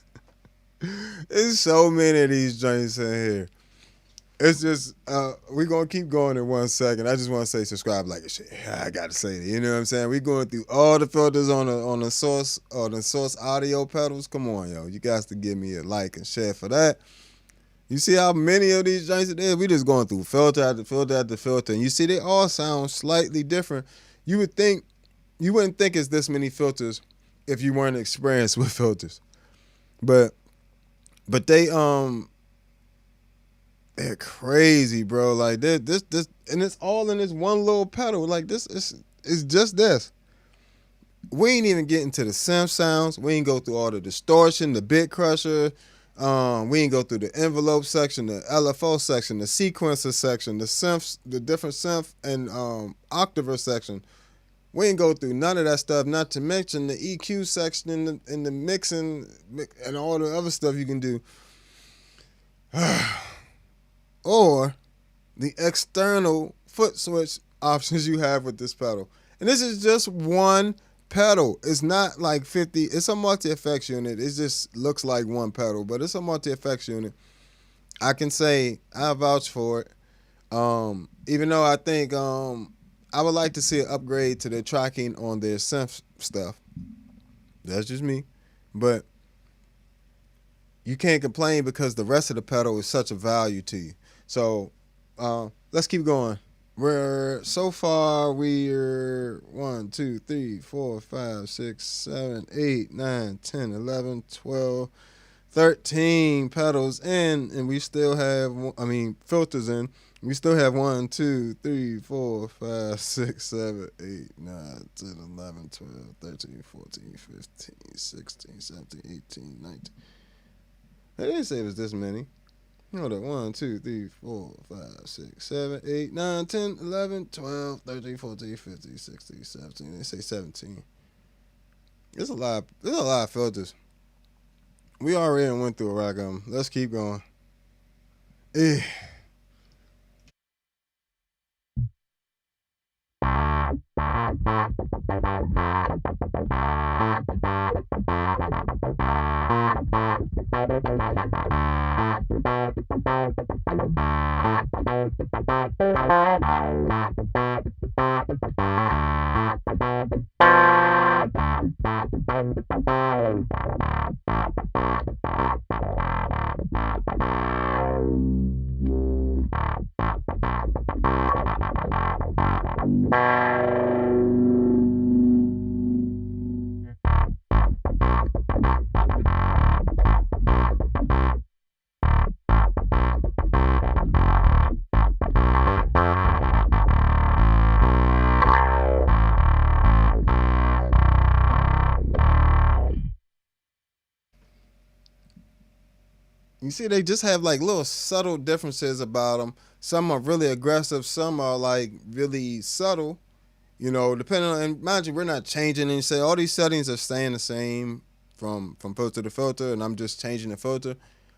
There's so many of these joints in here. It's just we're gonna keep going in 1 second. I just want to say subscribe, like, and shit. I gotta say it. You know what I'm saying? We're going through all the filters on the source or the source audio pedals. Come on, yo, you guys to give me a like and share for that. You see how many of these joints it is? We just going through filter after filter after filter, and you see they all sound slightly different. You wouldn't think it's this many filters if you weren't experienced with filters, but they're crazy, bro. Like this, and it's all in this one little pedal. Like this is just this. We ain't even getting to the synth sounds. We ain't go through all the distortion, the bit crusher. We ain't go through the envelope section, the LFO section, the sequencer section, the synths, the different synth and octaver section. We ain't go through none of that stuff. Not to mention the EQ section and the mixing and all the other stuff you can do. Or the external foot switch options you have with this pedal. And this is just one pedal. It's not like 50. It's a multi-effects unit. It just looks like one pedal, but it's a multi-effects unit. I can say I vouch for it. Even though I think I would like to see an upgrade to their tracking on their synth stuff. That's just me. But you can't complain because the rest of the pedal is such a value to you. So let's keep going. So far we're 1, 2, 3, 4, 5, 6, 7, 8, 9, 10, 11, 12, 13 pedals in, and we still have, filters in. We still have 1, 2, 3, 4, 5, 6, 7, 8, 9, 10, 11, 12, 13, 14, 15, 16, 17, 18, 19. They didn't say it was this many. Hold up. 1, 2, 3, 4, 5, 6, 7, 8, 9, 10, 11, 12, 13, 14, 15, 16, 17. They say 17. There's a lot of filters. We already went through a rack of them. Let's keep going. You see, they just have like little subtle differences about them. Some are really aggressive. Some are like really subtle. You know, depending on, and mind you, we're not changing any. Say all these settings are staying the same from filter to filter, and I'm just changing the filter.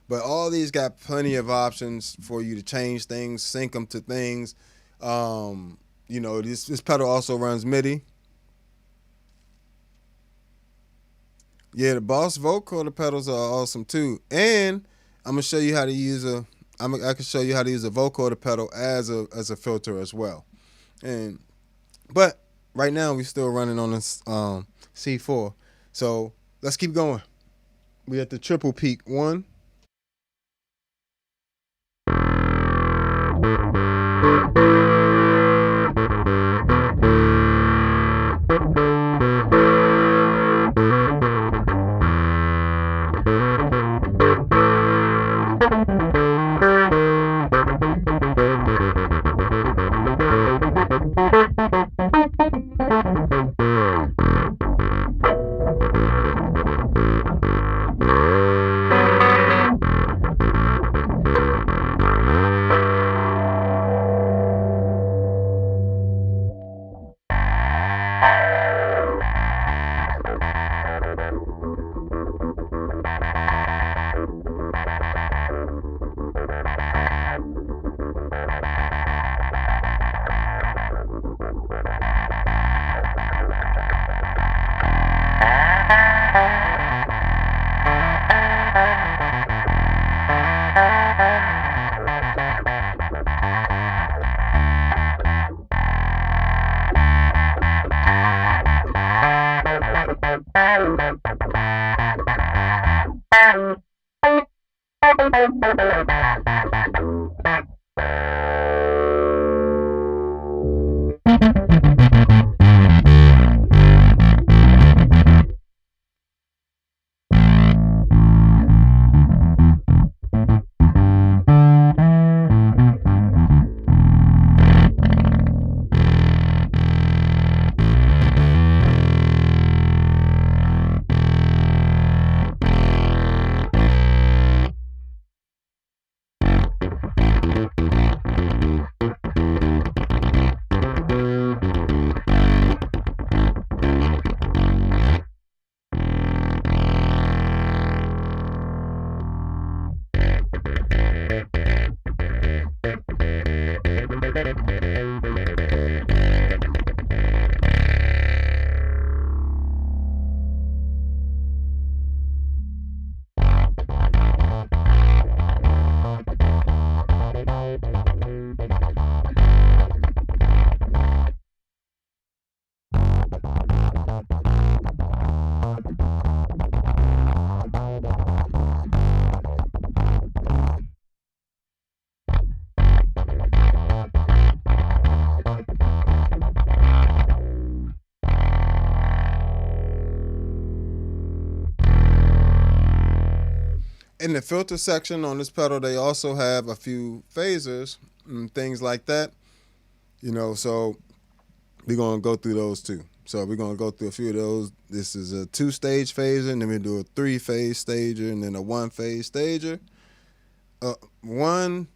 But all these got plenty of options for you to change things, sync them to things. You know, this pedal also runs MIDI. Yeah, the Boss vocoder pedals are awesome too, and I'm gonna show you how to use I can show you how to use a vocoder pedal as a filter as well. But right now we're still running on this C4. So let's keep going. We at the triple peak 1. In the filter section on this pedal, they also have a few phasers and things like that. So we're gonna go through those too. So we're gonna go through a few of those. This is a 2-stage phaser, and then we do a 3-phase stager, and then a 1-phase stager. 1-stage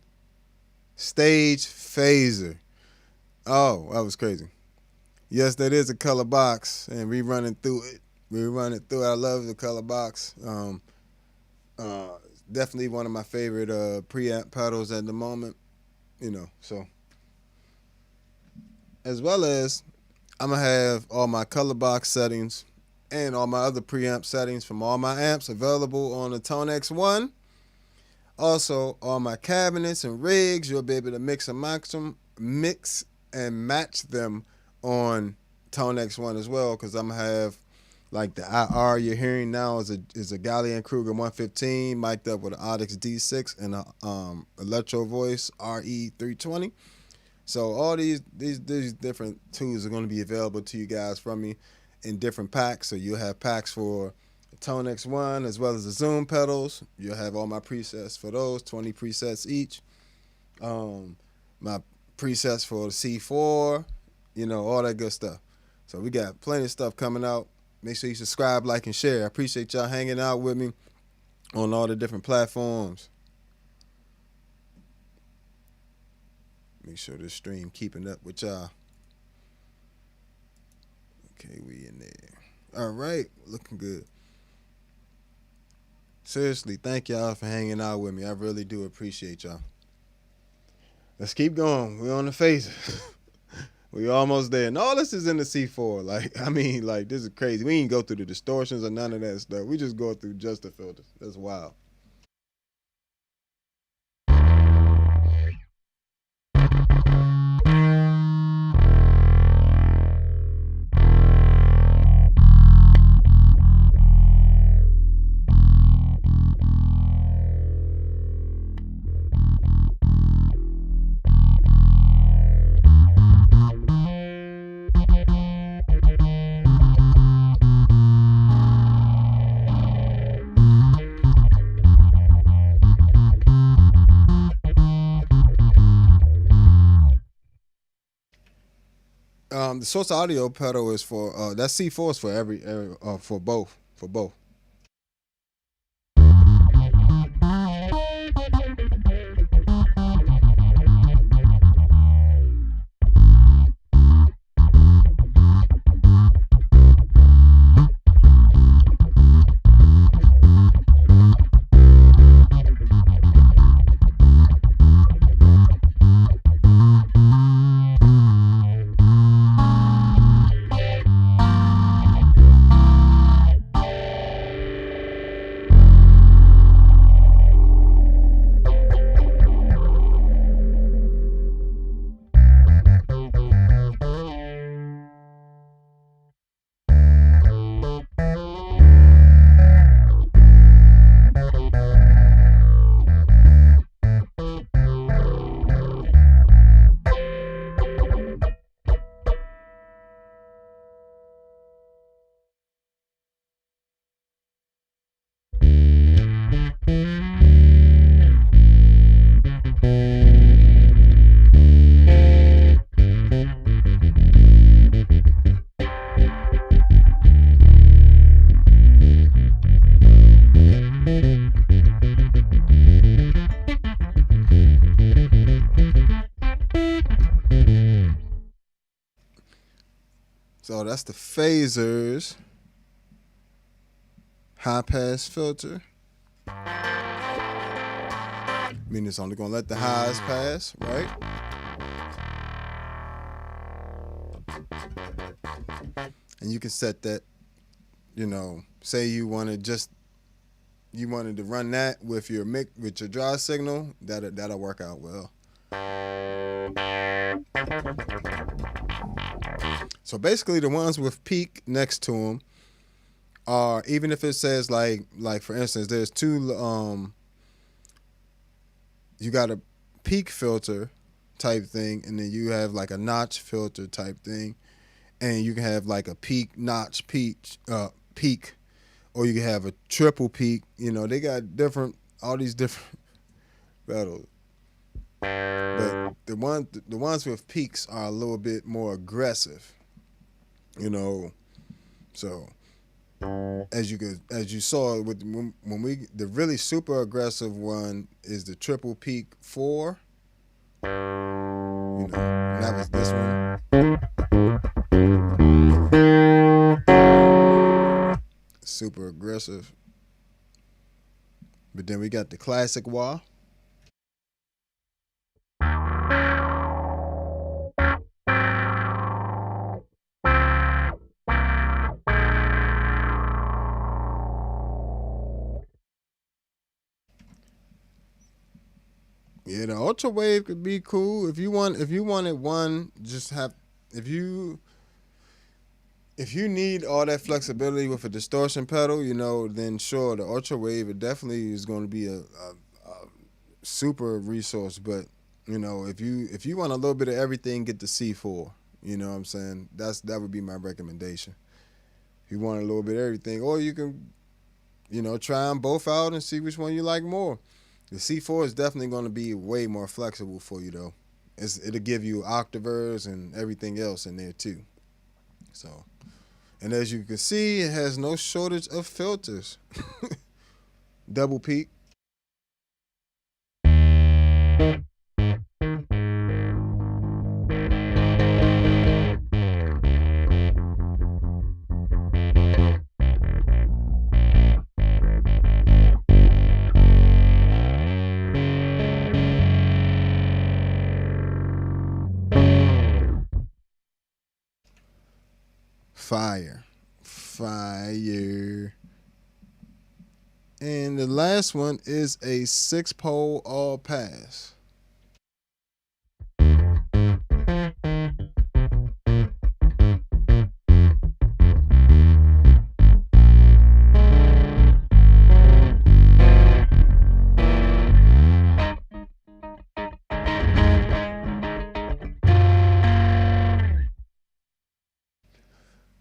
phaser. Oh, that was crazy. Yes, that is a color box, and we running through it. I love the color box. Definitely one of my favorite preamp pedals at the moment. So as well as I'm gonna have all my color box settings and all my other preamp settings from all my amps available on the Tone X1. Also, all my cabinets and rigs, you'll be able to mix and match them on Tone X1 as well, because I'm gonna have like the IR you're hearing now is a Gallian Kruger 115 mic'd up with an Audix D6 and a Electro Voice RE320. So all these different tools are going to be available to you guys from me in different packs. So you'll have packs for Tone X1 as well as the Zoom pedals. You'll have all my presets for those, 20 presets each. My presets for the C4, all that good stuff. So we got plenty of stuff coming out. Make sure you subscribe, like, and share. I appreciate y'all hanging out with me on all the different platforms. Make sure this stream keeping up with y'all. Okay, we in there. All right, looking good. Seriously, thank y'all for hanging out with me. I really do appreciate y'all. Let's keep going. We're on the phaser. We almost there. And all this is in the C4. This is crazy. We ain't go through the distortions or none of that stuff. We just go through just the filters. That's wild. The source audio pedal is for that C4 is for both. So that's the Phasers high pass filter. Meaning it's only gonna let the highs pass, right? And you can set that, say you wanted to run that with your dry signal, that'll work out well. So basically, the ones with peak next to them are, even if it says like for instance, there's two. You got a peak filter type thing, and then you have like a notch filter type thing, and you can have like a peak notch peak, or you can have a triple peak. They got all these different pedals. But the ones with peaks are a little bit more aggressive. So as you saw when the really super aggressive one is the triple peak 4. And that was this one. Super aggressive. But then we got the classic wah. Yeah, the ultra wave could be cool if you wanted one. If you need all that flexibility with a distortion pedal, then sure, the ultra wave, it definitely is going to be a super resource. But if you want a little bit of everything, get the C4. You know what I'm saying? That would be my recommendation. If you want a little bit of everything, or you can try them both out and see which one you like more. The C4 is definitely going to be way more flexible for you, though. It'll give you octavers and everything else in there, too. So, and as you can see, it has no shortage of filters. Double peak. Fire. And the last one is a 6-pole all pass.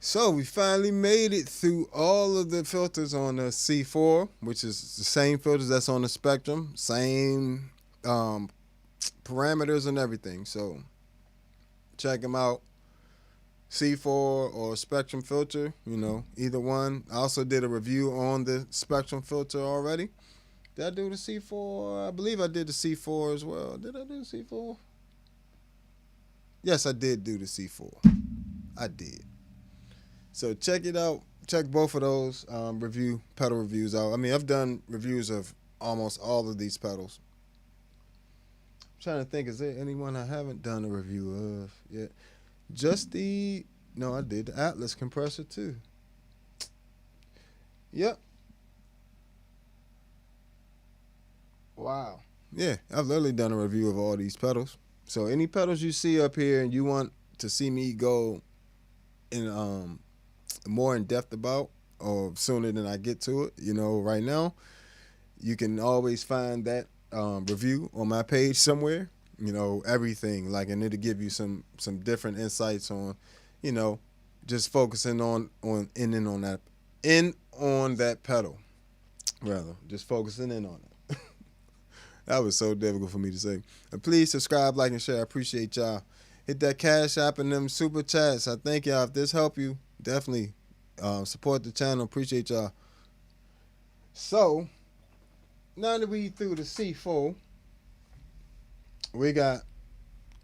So we finally made it through all of the filters on the C4, which is the same filters that's on the Spectrum, same parameters and everything. So check them out. C4 or Spectrum filter, either one. I also did a review on the Spectrum filter already. Did I do the C4? I believe I did the C4 as well. Did I do the C4? Yes, I did do the C4. I did. So check it out. Check both of those pedal reviews out. I mean, I've done reviews of almost all of these pedals. I'm trying to think, is there anyone I haven't done a review of yet? I did the Atlas compressor too. Yep. Wow. Yeah, I've literally done a review of all these pedals. So any pedals you see up here and you want to see me go in more in depth about, or sooner than I get to it, right now, you can always find that review on my page somewhere. Everything, and it'll give you some different insights on, just focusing on that pedal, rather, just focusing in on it. That was so difficult for me to say. And please subscribe, like, and share. I appreciate y'all. Hit that Cash App and them super chats. I thank y'all. If this helped you, definitely support the channel. Appreciate y'all. So, now that we through the C4, we got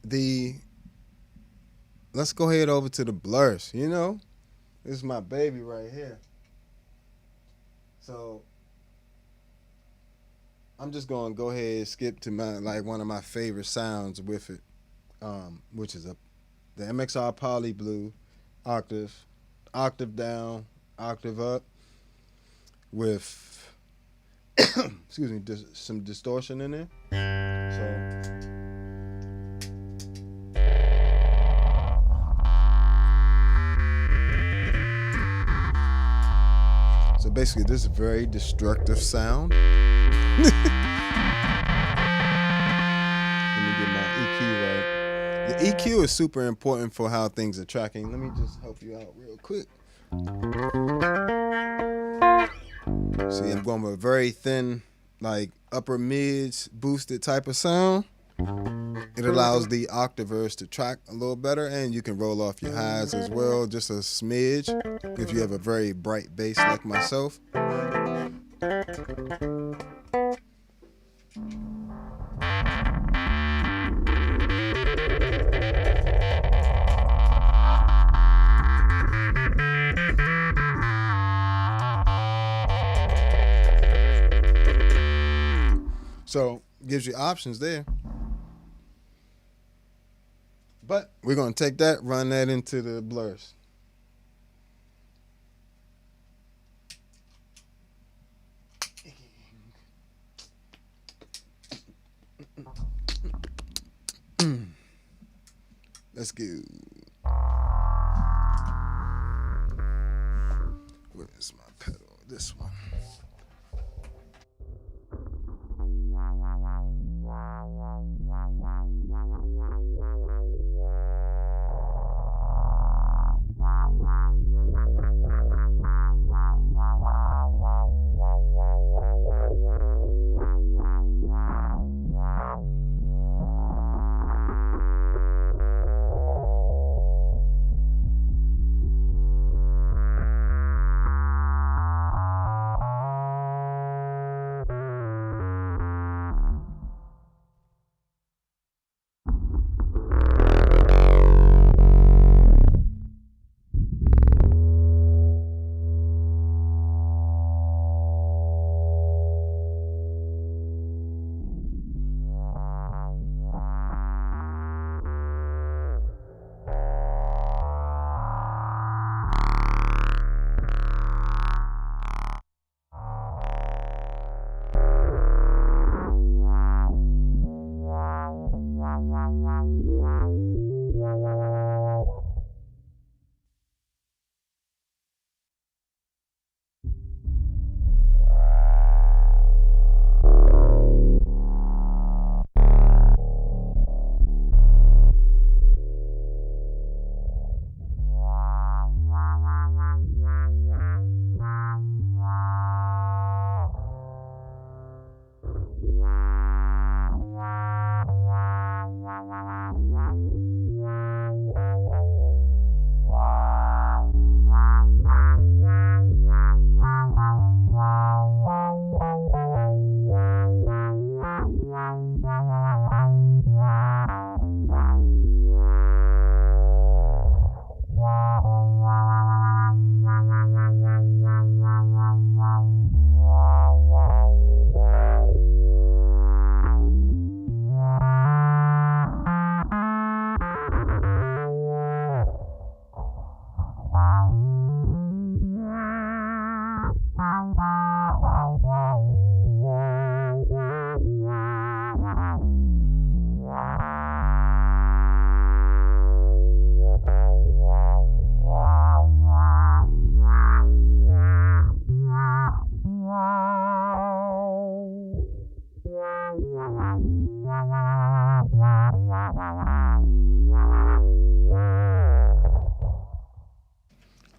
the let's go ahead over to the blurs. You know, this is my baby right here. So I'm just gonna go ahead and skip to my like one of my favorite sounds with it, which is the MXR Poly Blue octave down, octave up with excuse me, some distortion in there. So basically, this is a very destructive sound. Let me get my EQ right. The EQ is super important for how things are tracking. Let me just help you out real quick. See, I'm going with a very thin, like upper mids boosted type of sound. It allows the octavers to track a little better, and you can roll off your highs as well, just a smidge if you have a very bright bass like myself. So gives you options there. But we're going to take that, run that into the blurs. Let's go. Where's my pedal? This one.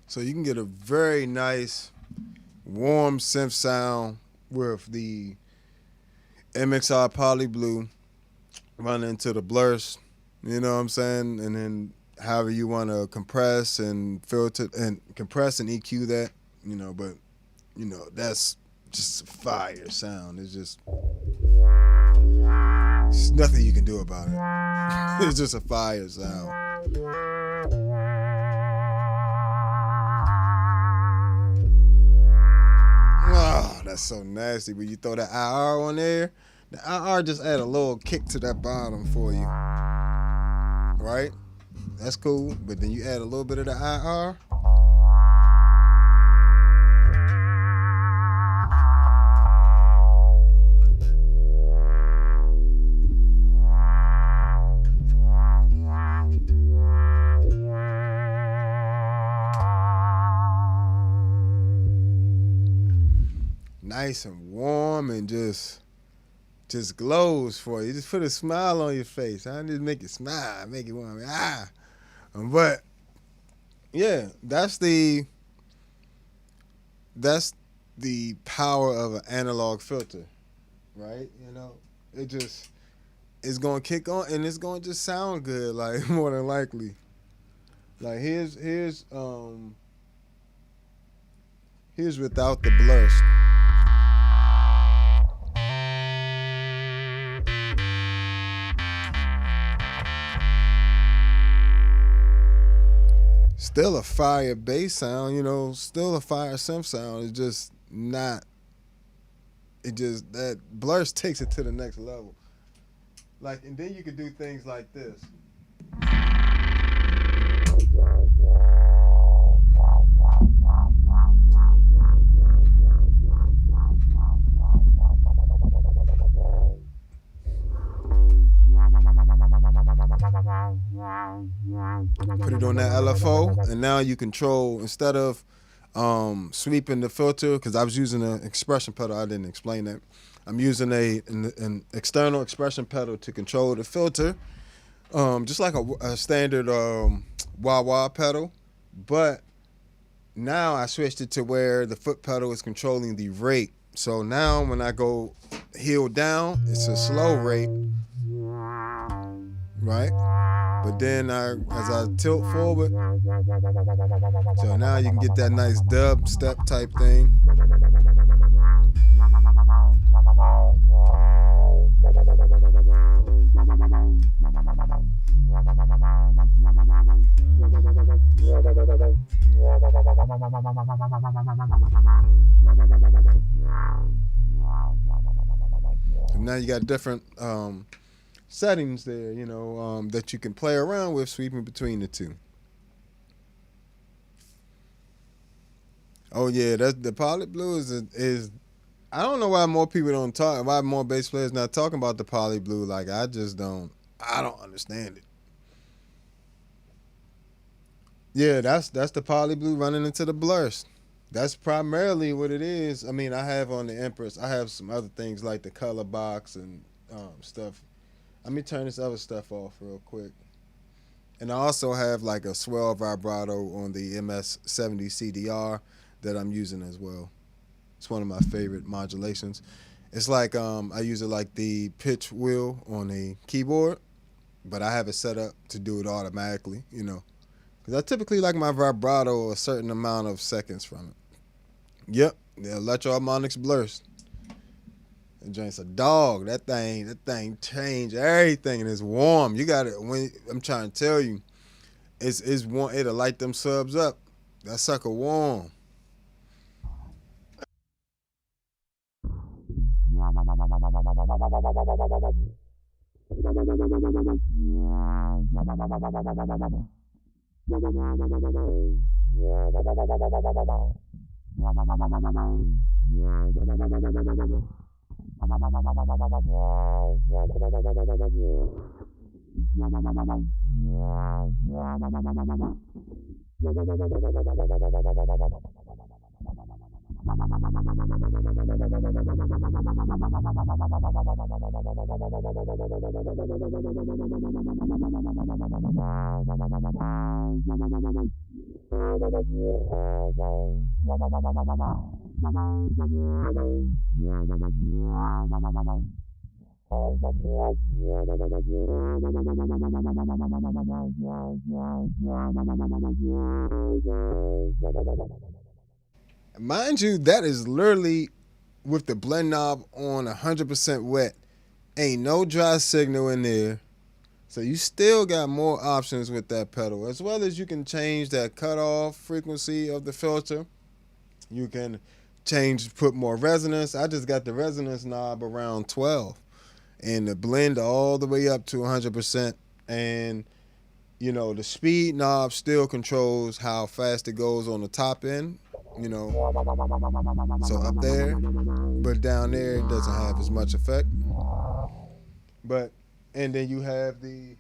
So you can get a very nice, warm synth sound with the MXR Poly Blue running into the blurs, you know what I'm saying? And then however you want to compress and filter and compress and EQ that, you know, but, you know, that's just a fire sound. It's just, there's nothing you can do about it. It's just a fire sound. That's so nasty. When you throw that IR on there, the IR just add a little kick to that bottom for you, right? That's cool. But then you add a little bit of the IR. Nice and warm and just glows for you. Just put a smile on your face. I just make it smile, make it warm. But yeah, that's the power of an analog filter, right? You know, it's gonna kick on and it's gonna just sound good, like more than likely. Like here's without the blur. Still a fire bass sound, you know, still a fire synth sound. It's just not. It just that blurs takes it to the next level. Like, and then you could do things like this. Put it on that LFO, and now you control, instead of sweeping the filter, because I was using an expression pedal. I didn't explain that. I'm using an external expression pedal to control the filter, just like a standard wah-wah pedal. But now I switched it to where the foot pedal is controlling the rate. So now when I go heel down, it's a slow rate, right? But then as I tilt forward, so now you can get that nice dub step type thing. And now you got different settings there, you know, that you can play around with, sweeping between the two. Oh yeah, that's the Poly Blue is I don't know why more people don't talk, why more bass players not talking about the Poly Blue. Like, I don't understand it. Yeah, that's the Poly Blue running into the blurs. That's primarily what it is. I mean, I have on the Empress, I have some other things like the color box and stuff. Let me turn this other stuff off real quick. And I also have like a swell vibrato on the MS-70 CDR that I'm using as well. It's one of my favorite modulations. It's like I use it like the pitch wheel on a keyboard, but I have it set up to do it automatically, you know. Because I typically like my vibrato a certain amount of seconds from it. Yep, the electro-harmonics blurs. That joint's a dog. That thing changed everything, and it's warm. You got it. I'm trying to tell you, it's warm. It'll light them subs up. That sucker warm. Mind you, that is literally with the blend knob on 100% wet. Ain't no dry signal in there. So you still got more options with that pedal, as well as you can change that cutoff frequency of the filter. You can put more resonance. I just got the resonance knob around 12, and the blend all the way up to 100%. And the speed knob still controls how fast it goes on the top end. So up there, but down there it doesn't have as much effect. But and then you have the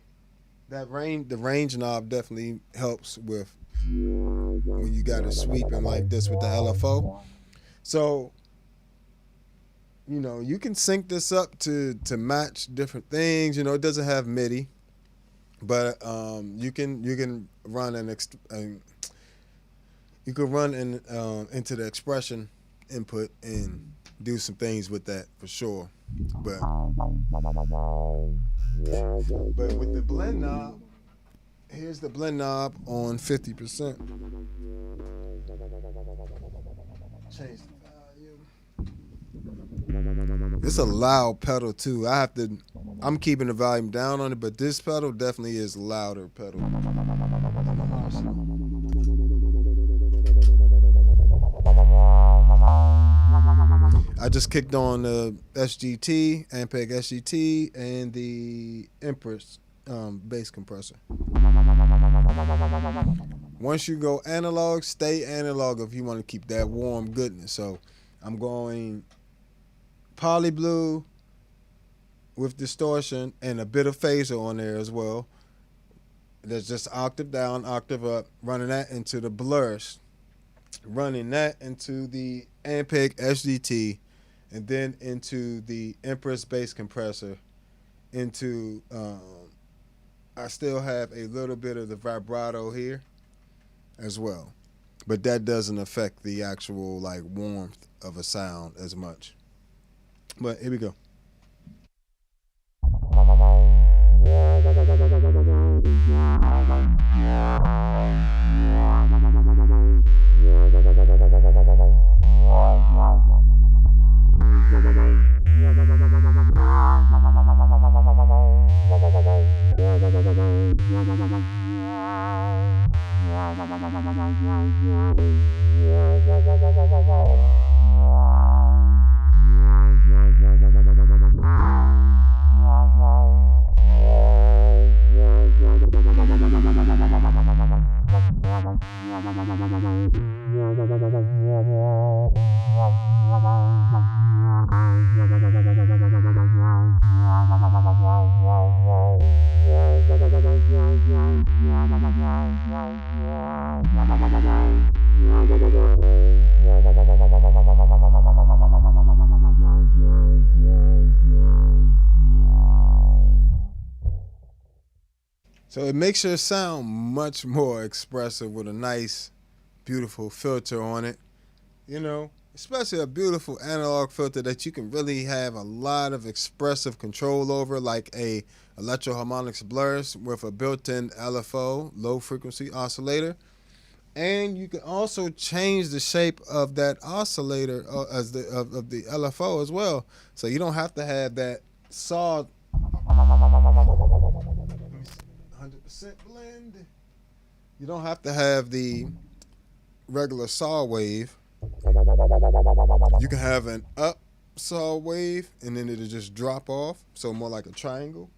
range knob definitely helps with when you got it sweeping like this with the LFO. So you can sync this up to match different things. It doesn't have MIDI, but you can run into the expression input and do some things with that for sure. But with the blend knob, here's the blend knob on 50%. Change the volume. It's a loud pedal too. I'm keeping the volume down on it, but this pedal definitely is a louder pedal. I just kicked on the SGT, Ampeg SGT, and the Empress bass compressor. Once you go analog, stay analog if you want to keep that warm goodness. So I'm going poly blue with distortion and a bit of phaser on there as well. That's just octave down, octave up, running that into the blurs, running that into the Ampeg SGT, and then into the Empress bass compressor. I still have a little bit of the vibrato here as well, but that doesn't affect the actual warmth of a sound as much. But here we go. So it makes your sound much more expressive with a nice, beautiful filter on it. Especially a beautiful analog filter that you can really have a lot of expressive control over, like a electro-harmonics blurs with a built-in LFO, low frequency oscillator. And you can also change the shape of that oscillator of the LFO as well. So you don't have to have that saw 100% blend. You don't have to have the regular saw wave. You can have an up saw wave and then it'll just drop off, so more like a triangle.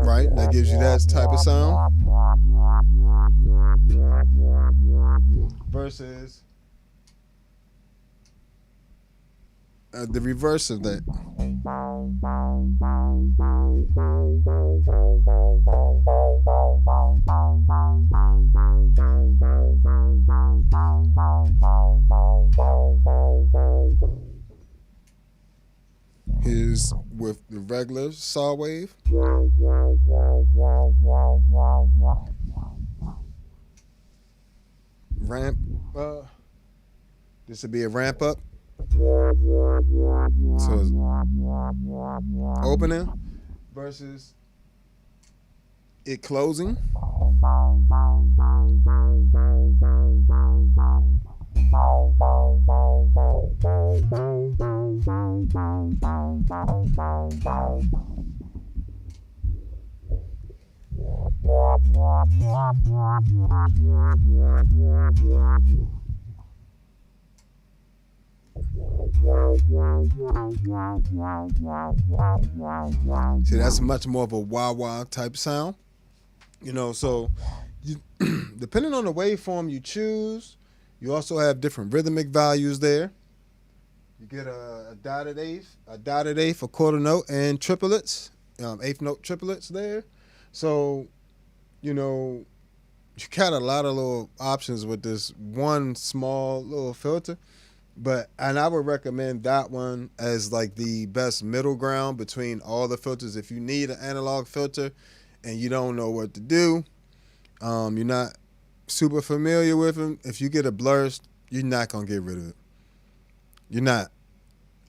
Right, that gives you that type of sound. Versus the reverse of that. Here's with the regular saw wave. Ramp. This would be a ramp up. So it's opening versus it closing. See, that's much more of a wah-wah type sound. So you, depending on the waveform you choose, you also have different rhythmic values there. You get a dotted eighth, a quarter note, and triplets, eighth note triplets there. So, you know, you got a lot of little options with this one small little filter. And I would recommend that one as like the best middle ground between all the filters. If you need an analog filter and you don't know what to do, you're not super familiar with them. If you get a blurst, you're not gonna get rid of it. You're not.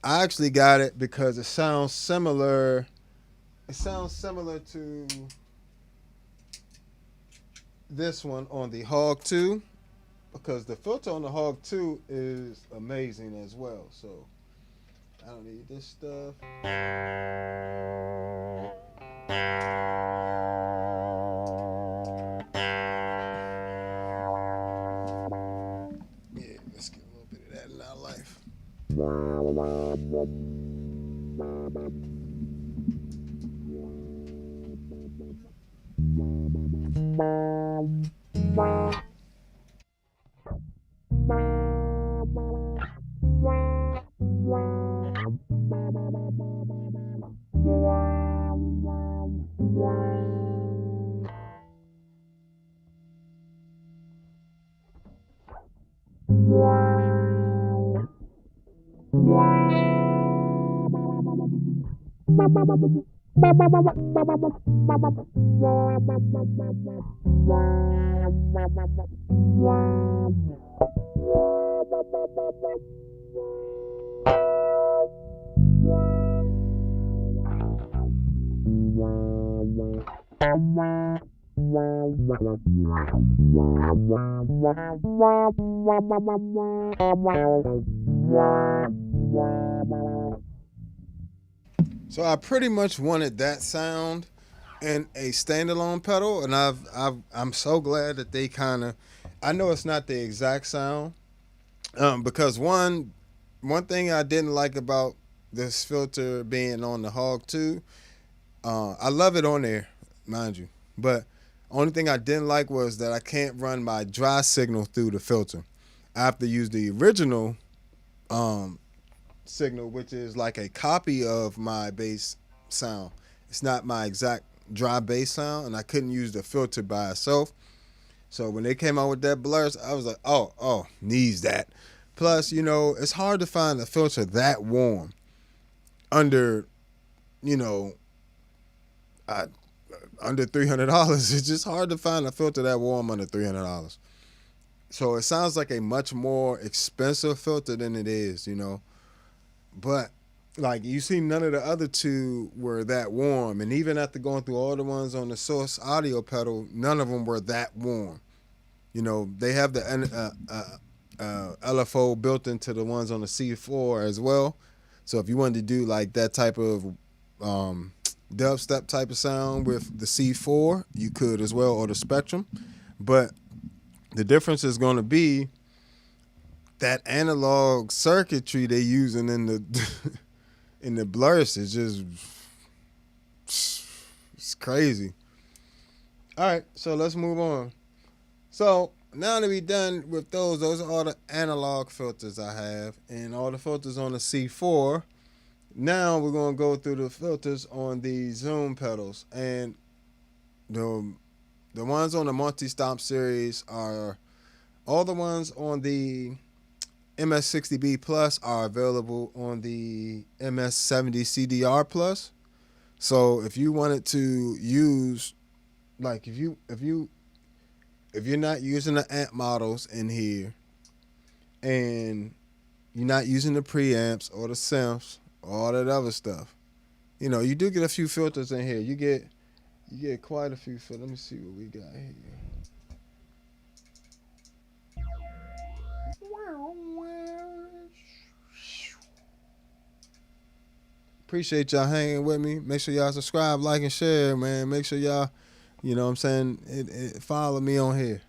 I actually got it because it sounds similar. It sounds similar to this one on the Hog 2, because the filter on the Hog 2 is amazing as well. So I don't need this stuff. Yeah, let's get a little bit of that in our life. So I pretty much wanted that sound in a standalone pedal, and I'm so glad that they kind of. I know it's not the exact sound, because one thing I didn't like about this filter being on the Hog 2, I love it on there, mind you, but only thing I didn't like was that I can't run my dry signal through the filter. I have to use the original signal, which is like a copy of my bass sound. It's not my exact dry bass sound, and I couldn't use the filter by itself. So when they came out with that blurst, I was like, oh, needs that. Plus, it's hard to find a filter that warm under, you know, under $300. It's just hard to find a filter that warm under $300. So it sounds like a much more expensive filter than it is, But like, you see, none of the other two were that warm, and even after going through all the ones on the Source audio pedal, none of them were that warm. They have the LFO built into the ones on the C4 as well. So if you wanted to do like that type of dubstep type of sound with the C4, you could as well, or the Spectrum. But the difference is going to be that analog circuitry they using in the in the blurst is just, it's crazy. All right, so let's move on. So now that we're done with those are all the analog filters I have, and all the filters on the C4. Now we're gonna go through the filters on the Zoom pedals, and the ones on the multi-stop series are all the ones on the MS60B Plus are available on the MS70 CDR Plus. So if you wanted to use, like, if you're not using the amp models in here, and you're not using the preamps or the synths, all that other stuff, you do get a few filters in here. You get quite a few filters. Let me see what we got here. Appreciate y'all hanging with me. Make sure y'all subscribe, like, and share, man. Make sure y'all You know what I'm saying? Follow me on here.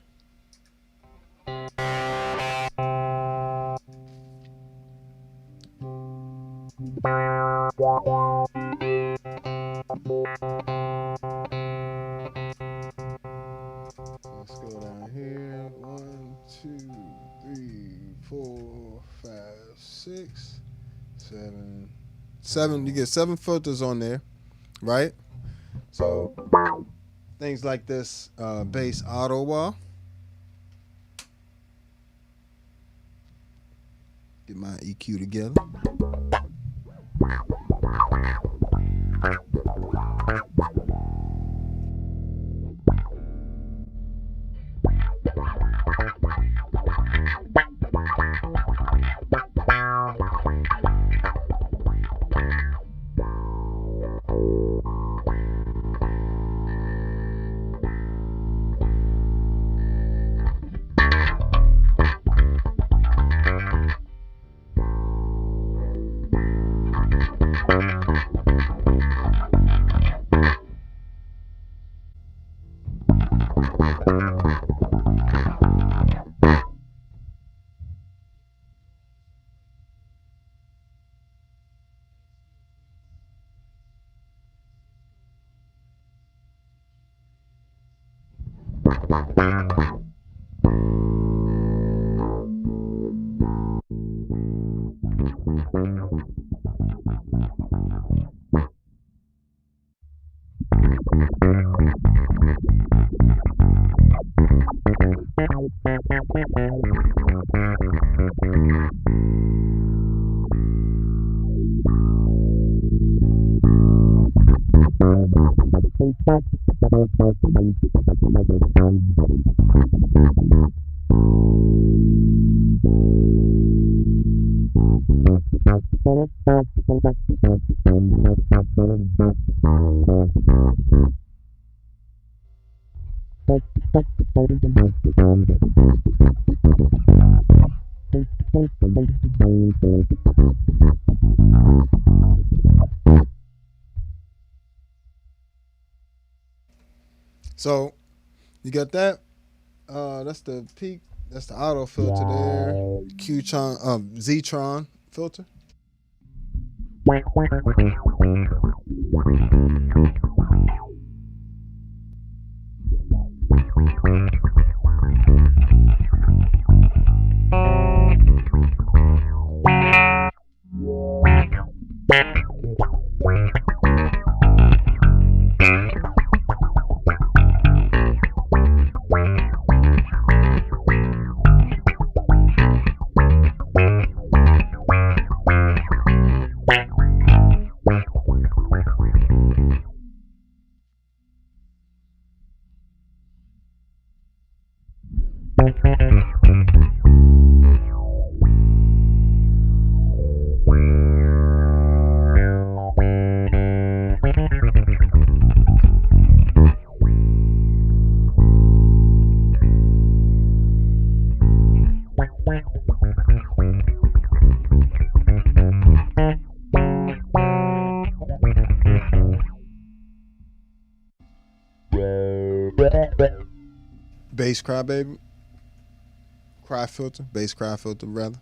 Let's go down here. 1, 2, 3, 4, 5, 6, 7. 7. You get 7 filters on there, right? So things like this bass auto wah. Get my EQ together. So you got that. That's the peak. That's the auto filter there. Q-tron, Z-tron filter. Bass cry baby. Cry filter. Bass cry filter rather.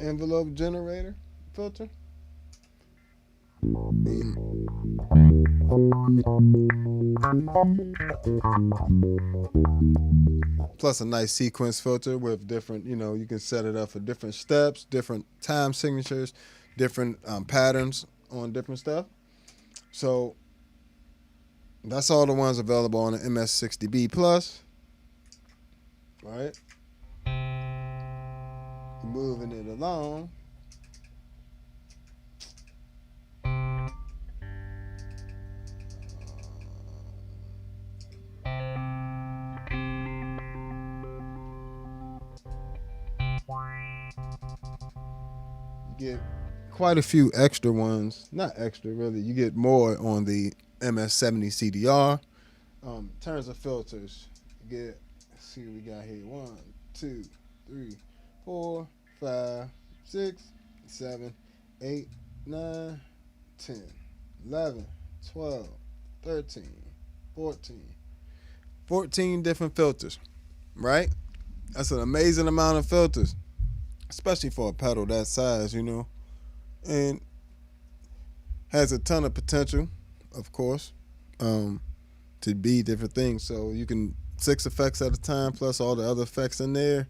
envelope generator filter. Plus a nice sequence filter with different, you can set it up for different steps, different time signatures, different patterns on different stuff. So that's all the ones available on the MS60B Plus. Right? Moving it along. You get quite a few extra ones. Not extra, really. You get more on the MS70 CDR. In terms of filters, you get, let's see what we got here. 1, 2, 3, 4, 5, 6, 7, 8, 9, 10, 11, 12, 13, 14. 14 different filters, right? That's an amazing amount of filters, especially for a pedal that size, and has a ton of potential, of course, to be different things. So you can 6 effects at a time plus all the other effects in there.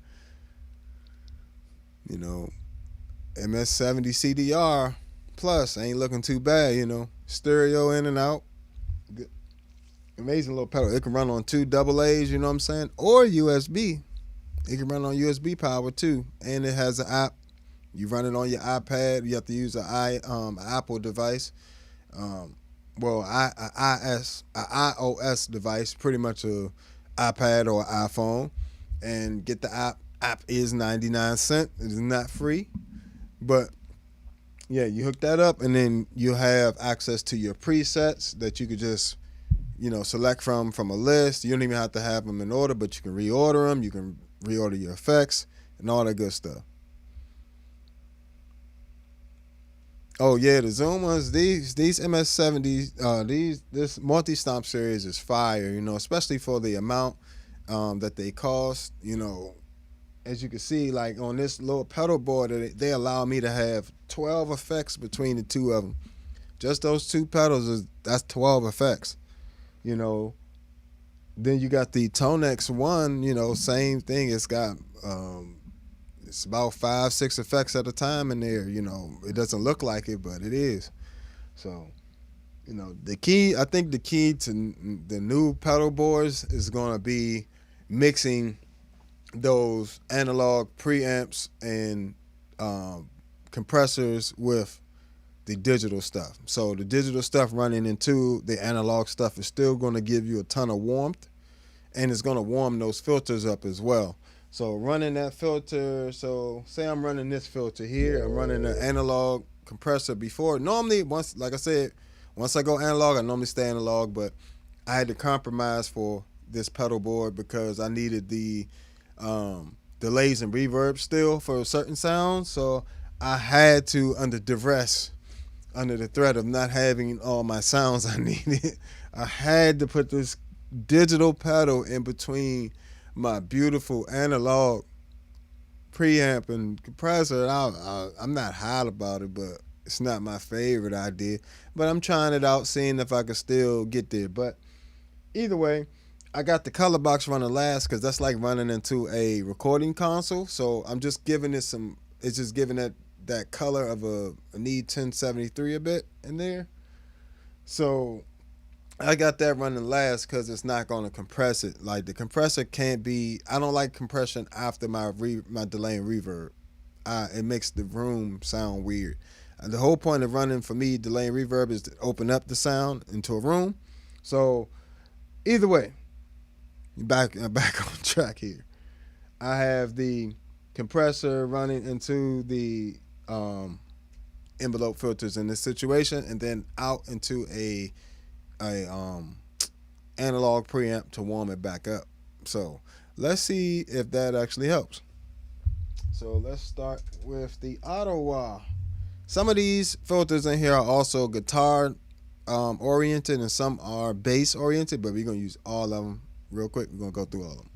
MS70 CDR plus ain't looking too bad, stereo in and out. Good. Amazing little pedal. It can run on 2 AA's, you know what I'm saying, or USB. It can run on USB power too, and it has an app. You run it on your iPad. You have to use an Apple device. iOS device, pretty much a iPad or iPhone, and get the app. App is 99 cents. It is not free, but yeah, you hook that up, and then you have access to your presets that you could just select from a list. You don't even have to have them in order, but you can reorder them. You can reorder your effects and all that good stuff. Oh yeah, the Zoom ones, these MS70s, this multi-stomp series is fire, especially for the amount that they cost. As you can see, like on this little pedal board, they allow me to have 12 effects between the two of them. Just those 2 pedals, that's 12 effects. Then you got the Tonex one, same thing. It's got it's about 5, 6 effects at a time in there. It doesn't look like it, but it is. So, I think the key to the new pedal boards is going to be mixing those analog preamps and compressors with the digital stuff. So the digital stuff running into the analog stuff is still going to give you a ton of warmth, and it's going to warm those filters up as well. So running that filter, so say I'm running this filter here, I'm running an analog compressor before. Normally, once I go analog, I normally stay analog, but I had to compromise for this pedal board because I needed the delays and reverb still for certain sounds. So I had to, under duress, under the threat of not having all my sounds I needed, I had to put this digital pedal in between my beautiful analog preamp and compressor. I'm not hot about it, but it's not my favorite idea. But I'm trying it out, seeing if I can still get there. But either way, I got the color box running last because that's like running into a recording console. So I'm just giving it some. It's just giving that color of a Need 1073 a bit in there. So I got that running last because it's not going to compress it. Like the compressor can't be. I don't like compression after my delay and reverb. It makes the room sound weird. And the whole point of running for me delay and reverb is to open up the sound into a room. So either way, back on track here. I have the compressor running into the envelope filters in this situation, and then out into a analog preamp to warm it back up. So let's see if that actually helps. So let's start with the Ottawa. Some of these filters in here are also guitar oriented, and some are bass oriented, but we're gonna use all of them real quick. We're gonna go through all of them.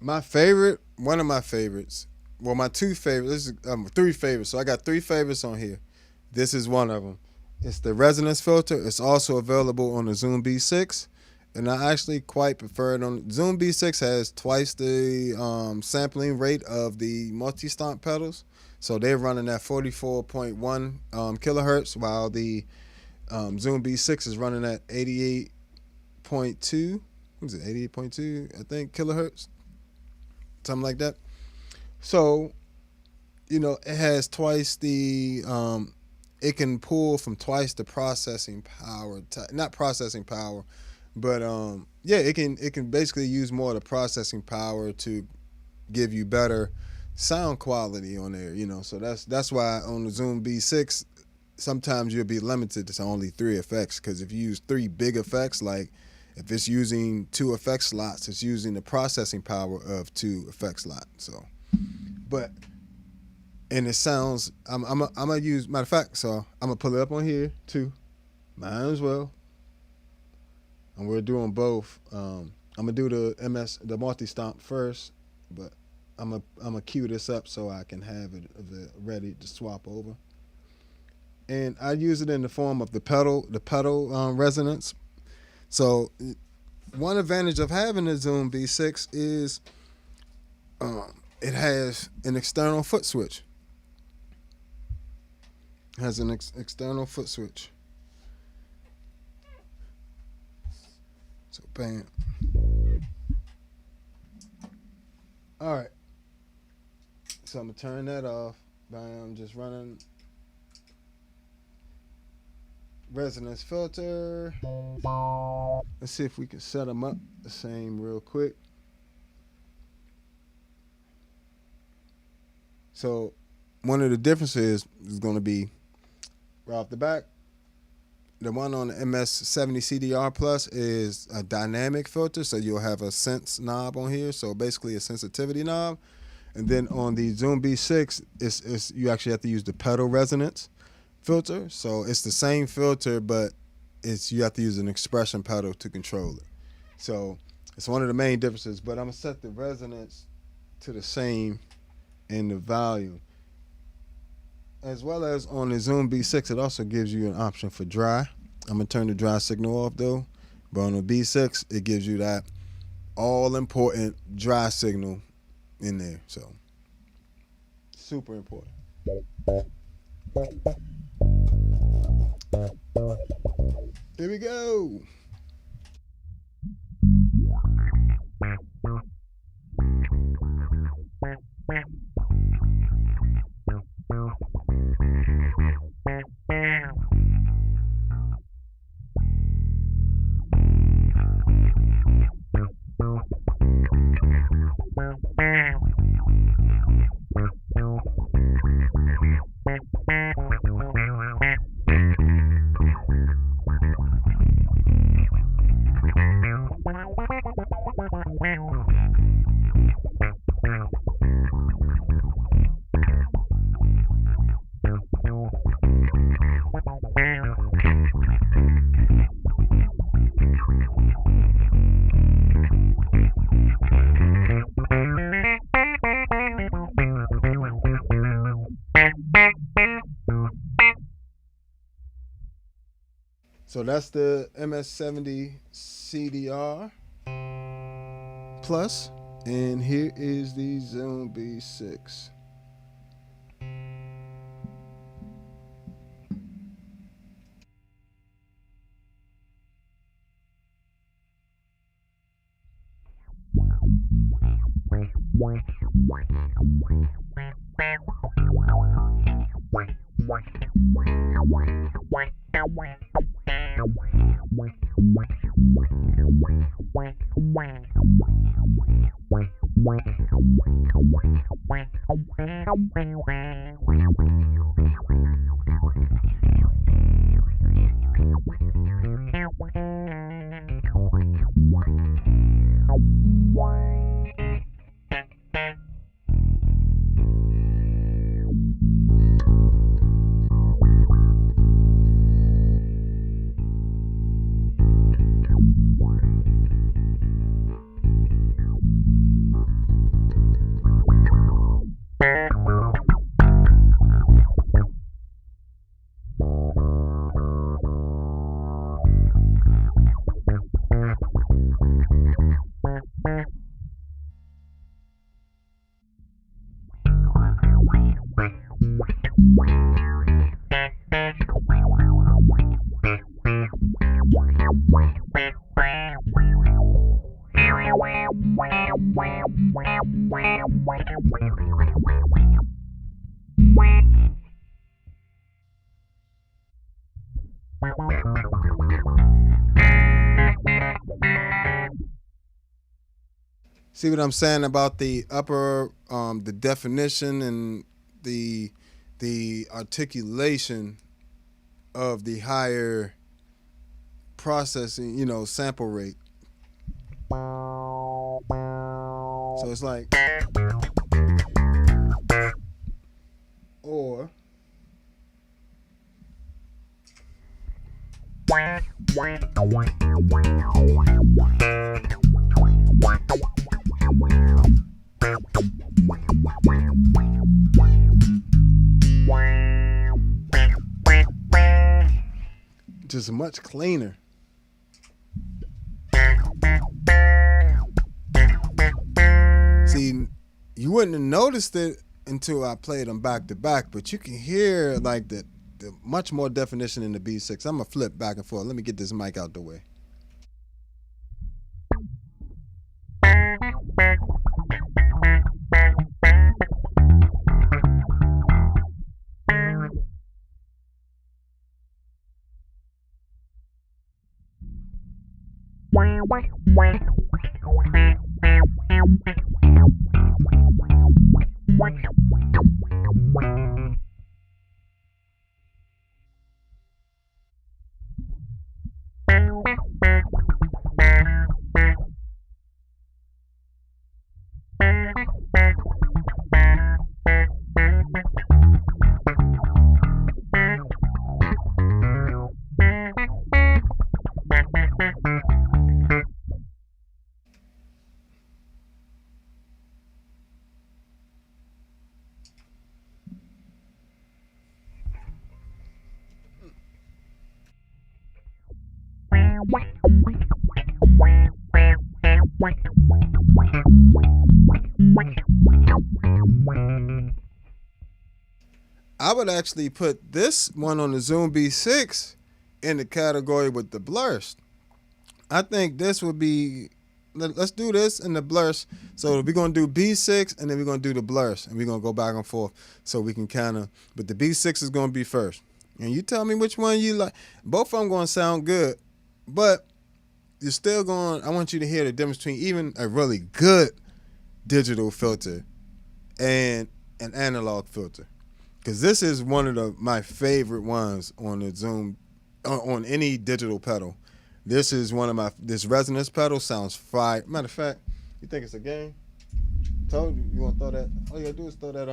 My favorite, one of my favorites, well, my two favorites, this is three favorites. So I got three favorites on here. This is one of them. It's the resonance filter. It's also available on the Zoom B6, and I actually quite prefer it on Zoom B6. Has twice the sampling rate of the multi-stomp pedals, so they're running at 44.1 kilohertz, while the Zoom B6 is running at 88.2. What is it? 88.2, I think, kilohertz, something like that. So, it has twice the it can pull from twice the processing power, not processing power, but it can basically use more of the processing power to give you better sound quality on there. So that's why on the Zoom B6 sometimes you'll be limited to only 3 effects, because if you use 3 big effects, like if it's using 2 effect slots, it's using the processing power of 2 effect slots. So, and it sounds, I'm gonna use, matter of fact, so I'm gonna pull it up on here too, mine as well, and we're doing both. I'm gonna do the multi-stomp first, but I'm gonna cue this up so I can have it ready to swap over. And I use it in the form of the pedal resonance. So one advantage of having the Zoom B6 is it has an external foot switch. It has an external foot switch. So bam. All right. So I'm gonna turn that off. Bam. Just running resonance filter. Let's see if we can set them up the same real quick. So one of the differences is going to be right off the back. The one on the MS-70 CDR Plus is a dynamic filter, so you'll have a sense knob on here, so basically a sensitivity knob. And then on the Zoom B6, it's you actually have to use the pedal resonance filter. So it's the same filter, but you have to use an expression pedal to control it. So it's one of the main differences. But I'm gonna set the resonance to the same in the volume, as well as on the Zoom B6. It also gives you an option for dry. I'm gonna turn the dry signal off though. But on the B6, it gives you that all important dry signal in there. So super important. Here we go. So that's the MS-70 CDR Plus, and here is the Zoom B6. See what I'm saying about the upper, the definition and the articulation of the higher processing, sample rate. So it's like, or just much cleaner. See, you wouldn't have noticed it until I played them back to back, but you can hear like the much more definition in the B6. I'm gonna flip back and forth. Let me get this mic out the way. I would actually put this one on the Zoom B6 in the category with the blurs. I think this would be, let's do this in the blurs. So we're going to do B6 and then we're going to do the blurs and we're going to go back and forth so we can kind of, but the B6 is going to be first. And you tell me which one you like. Both of them going to sound good, but you're still going, I want you to hear the difference between even a really good digital filter and an analog filter. Because this is one of my favorite ones on the Zoom, on any digital pedal. This is one of this resonance pedal sounds fire. Matter of fact, you think it's a game? Told you, you want to throw that, all you got to do is throw that,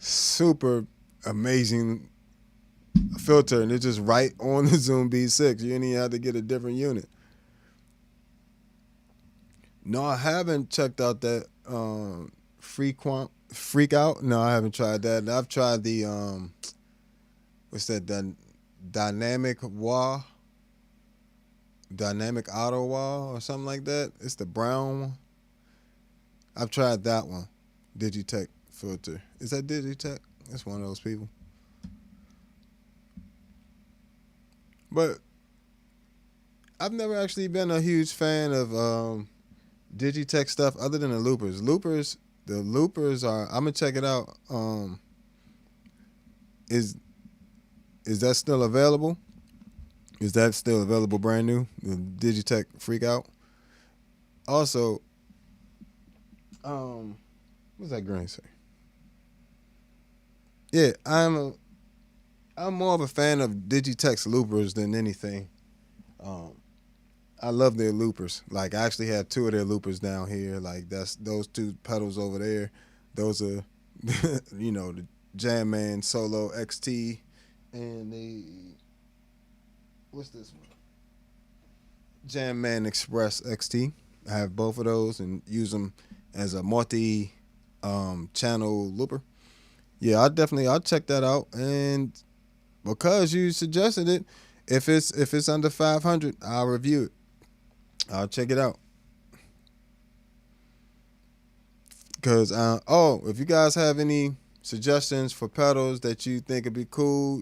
Super amazing filter, and it's just right on the Zoom B6. You didn't even have to get a different unit. No, I haven't checked out that freak out. No, I haven't tried that. I've tried the what's that? Dynamic wah, dynamic auto wah, or something like that. It's the brown one. I've tried that one. Digitech filter. Is that Digitech? That's one of those people. But I've never actually been a huge fan of Digitech stuff other than the loopers. The loopers are. I'm gonna check it out. Is that still available? Is that still available, brand new? The Digitech Freak Out. Also, what's that green say? Yeah, I'm more of a fan of Digitech's loopers than anything. I love their loopers. Like, I actually have two of their loopers down here. Like, that's those two pedals over there. Those are, the Jam Man Solo XT and the, what's this one? Jam Man Express XT. I have both of those and use them as a multi channel looper. Yeah, I'll check that out. And because you suggested it, if it's under 500, I'll review it. I'll check it out. Because if you guys have any suggestions for pedals that you think would be cool,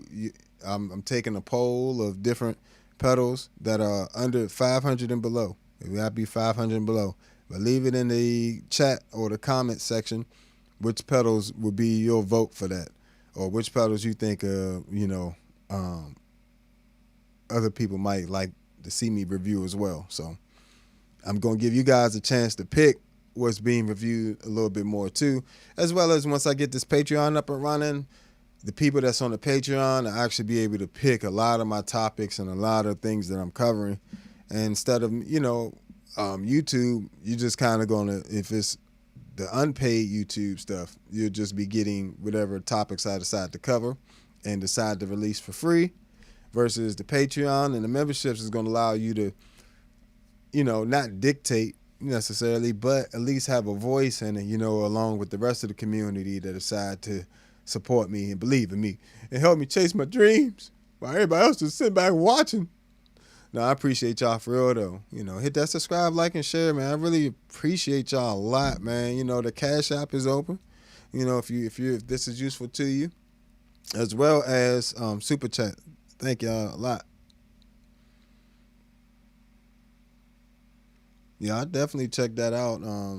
I'm taking a poll of different pedals that are under 500 and below. It got to be 500 and below. But leave it in the chat or the comment section which pedals would be your vote for that, or which pedals you think other people might like to see me review as well. So I'm going to give you guys a chance to pick what's being reviewed a little bit more too, as well as once I get this Patreon up and running, the people that's on the Patreon, I actually be able to pick a lot of my topics and a lot of things that I'm covering. And instead of, YouTube, you just kind of going to, if it's the unpaid YouTube stuff, you'll just be getting whatever topics I decide to cover and decide to release for free, versus the Patreon and the memberships is going to allow you to, not dictate necessarily, but at least have a voice in it, along with the rest of the community that decide to support me and believe in me and help me chase my dreams while everybody else just sitting back watching. No, I appreciate y'all for real though. Hit that subscribe, like, and share, man. I really appreciate y'all a lot, man. The Cash App is open. If this is useful to you, as well as Super Chat. Thank y'all a lot. Yeah, I definitely check that out. I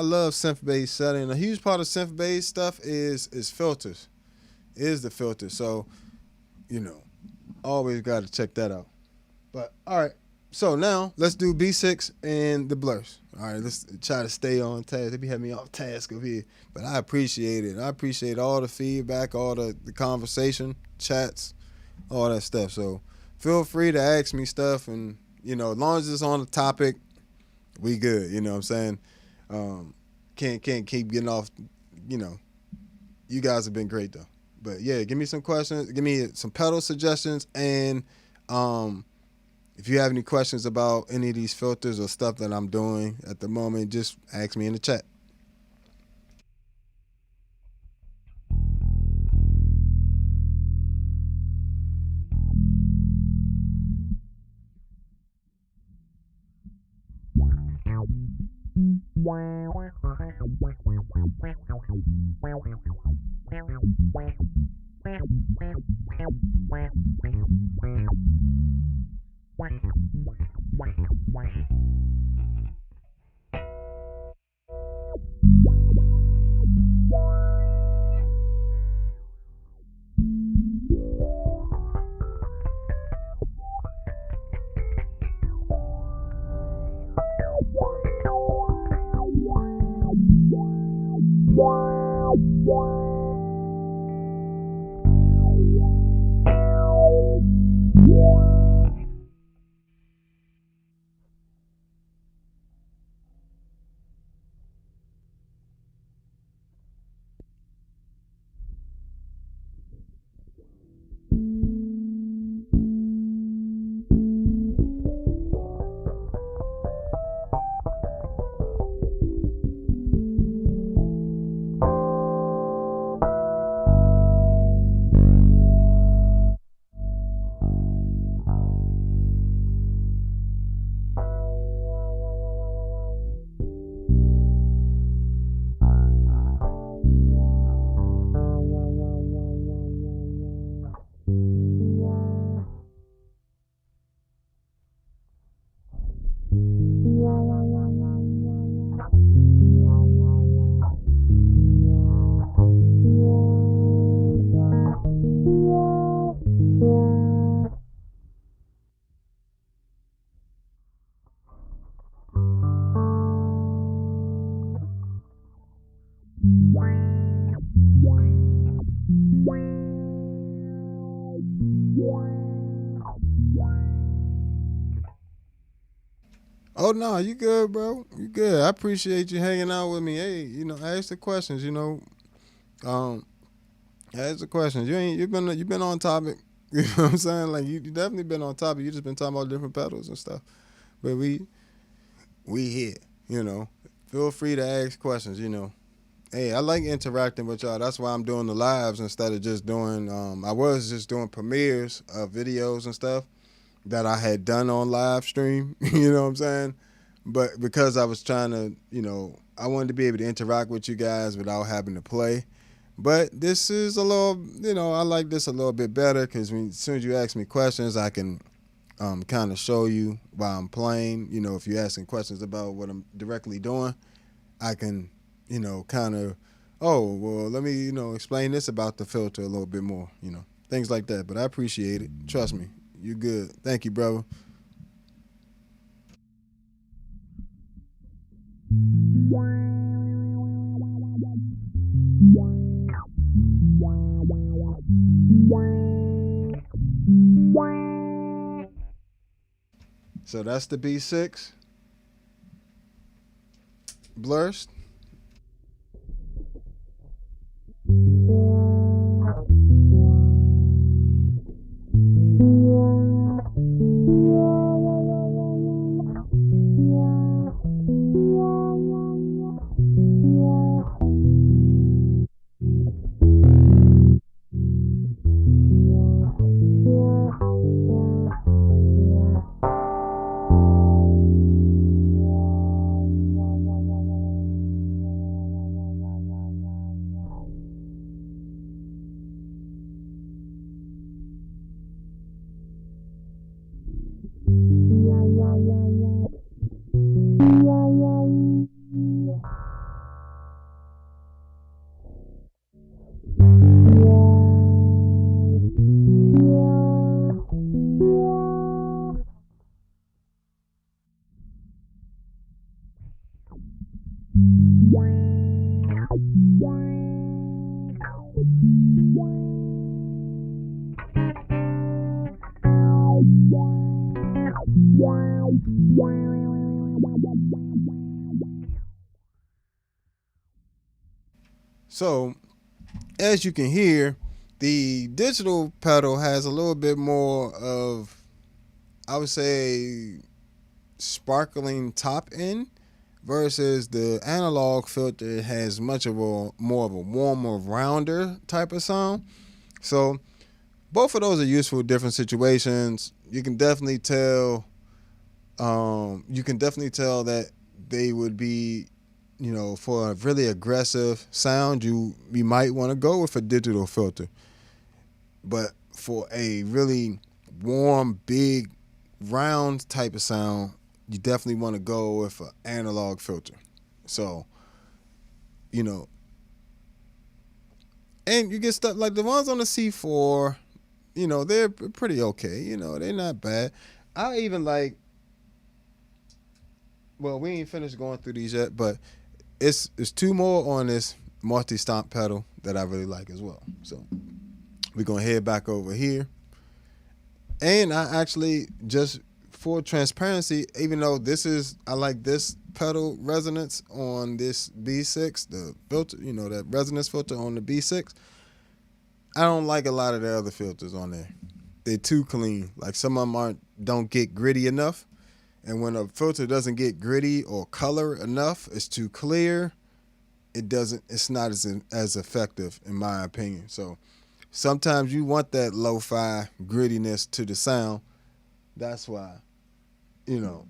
love synth-based setting. A huge part of synth-based stuff is filters. Is the filter. So, always got to check that out. But all right, so now let's do B6 and the blurs. All right, let's try to stay on task. They be having me off task over here, but I appreciate it. I appreciate all the feedback, all the conversation, chats, all that stuff. So feel free to ask me stuff, and as long as it's on the topic, we good. You know what I'm saying? Can't keep getting off. You guys have been great though. But yeah, give me some questions. Give me some pedal suggestions. And if you have any questions about any of these filters or stuff that I'm doing at the moment, just ask me in the chat. Oh no, you good, bro. You good. I appreciate you hanging out with me. Hey, ask the questions. Um, ask the questions. You've been on topic. You know what I'm saying? Like you definitely been on topic. You just been talking about different pedals and stuff. But we here. Feel free to ask questions. Hey, I like interacting with y'all. That's why I'm doing the lives instead of just doing. I was just doing premieres of videos and stuff that I had done on live stream. You know what I'm saying? But because I was trying to, I wanted to be able to interact with you guys without having to play. But this is a little, I like this a little bit better because as soon as you ask me questions, I can kind of show you while I'm playing. If you're asking questions about what I'm directly doing, I can, kind of, oh, well, let me, explain this about the filter a little bit more, things like that. But I appreciate it. Trust me. You good. Thank you, brother. So that's the B6. Blurst. So, as you can hear, the digital pedal has a little bit more of, I would say, sparkling top end versus the analog filter has much of a more of a warmer, rounder type of sound. So, both of those are useful in different situations. You can definitely tell. That they would be, for a really aggressive sound, you might want to go with a digital filter. But for a really warm, big, round type of sound, you definitely want to go with an analog filter. So, and you get stuff like the ones on the C4, they're pretty okay. They're not bad. I even like, well, we ain't finished going through these yet, but it's two more on this multi-stomp pedal that I really like as well. So we're going to head back over here. And I actually, just for transparency, even though I like this pedal resonance on this B6, the filter, that resonance filter on the B6, I don't like a lot of the other filters on there. They're too clean. Like some of them don't get gritty enough. And when a filter doesn't get gritty or color enough, it's too clear, it's not as effective in my opinion. So sometimes you want that lo-fi grittiness to the sound. That's why, the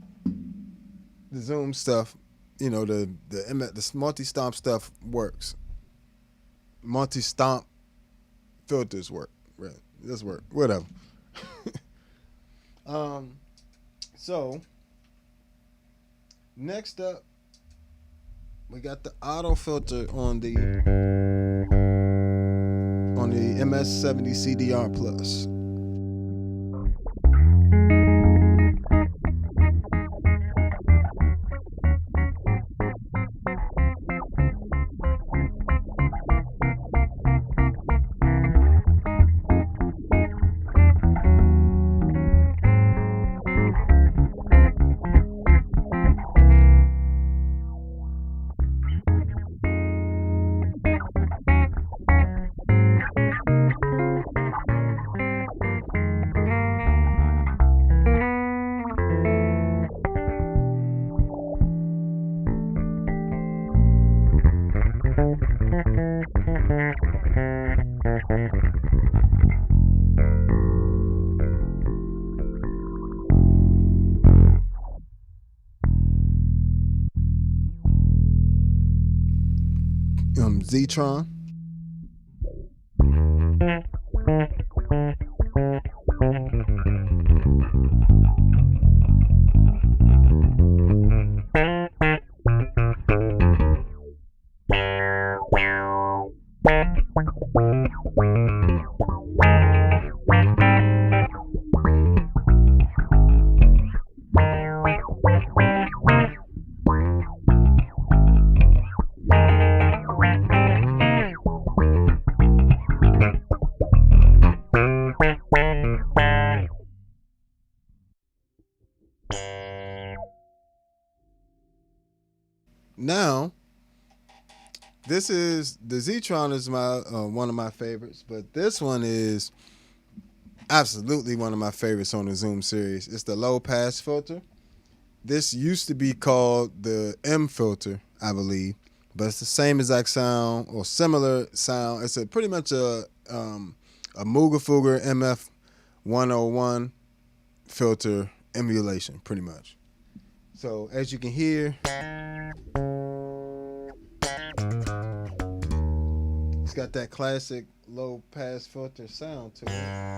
Zoom stuff, the multi-stomp stuff works. Multi-stomp filters work. Right. This work. Whatever. So next up, we got the auto filter on the MS-70 CDR Plus. Z-Tron. Now, this is the Z-Tron is my one of my favorites, but this one is absolutely one of my favorites on the Zoom series. It's the low pass filter. This used to be called the M filter, I believe, but it's the same exact sound or similar sound. It's pretty much a Mooga Fooger MF 101 filter emulation, pretty much. So as you can hear, it's got that classic low pass filter sound to it.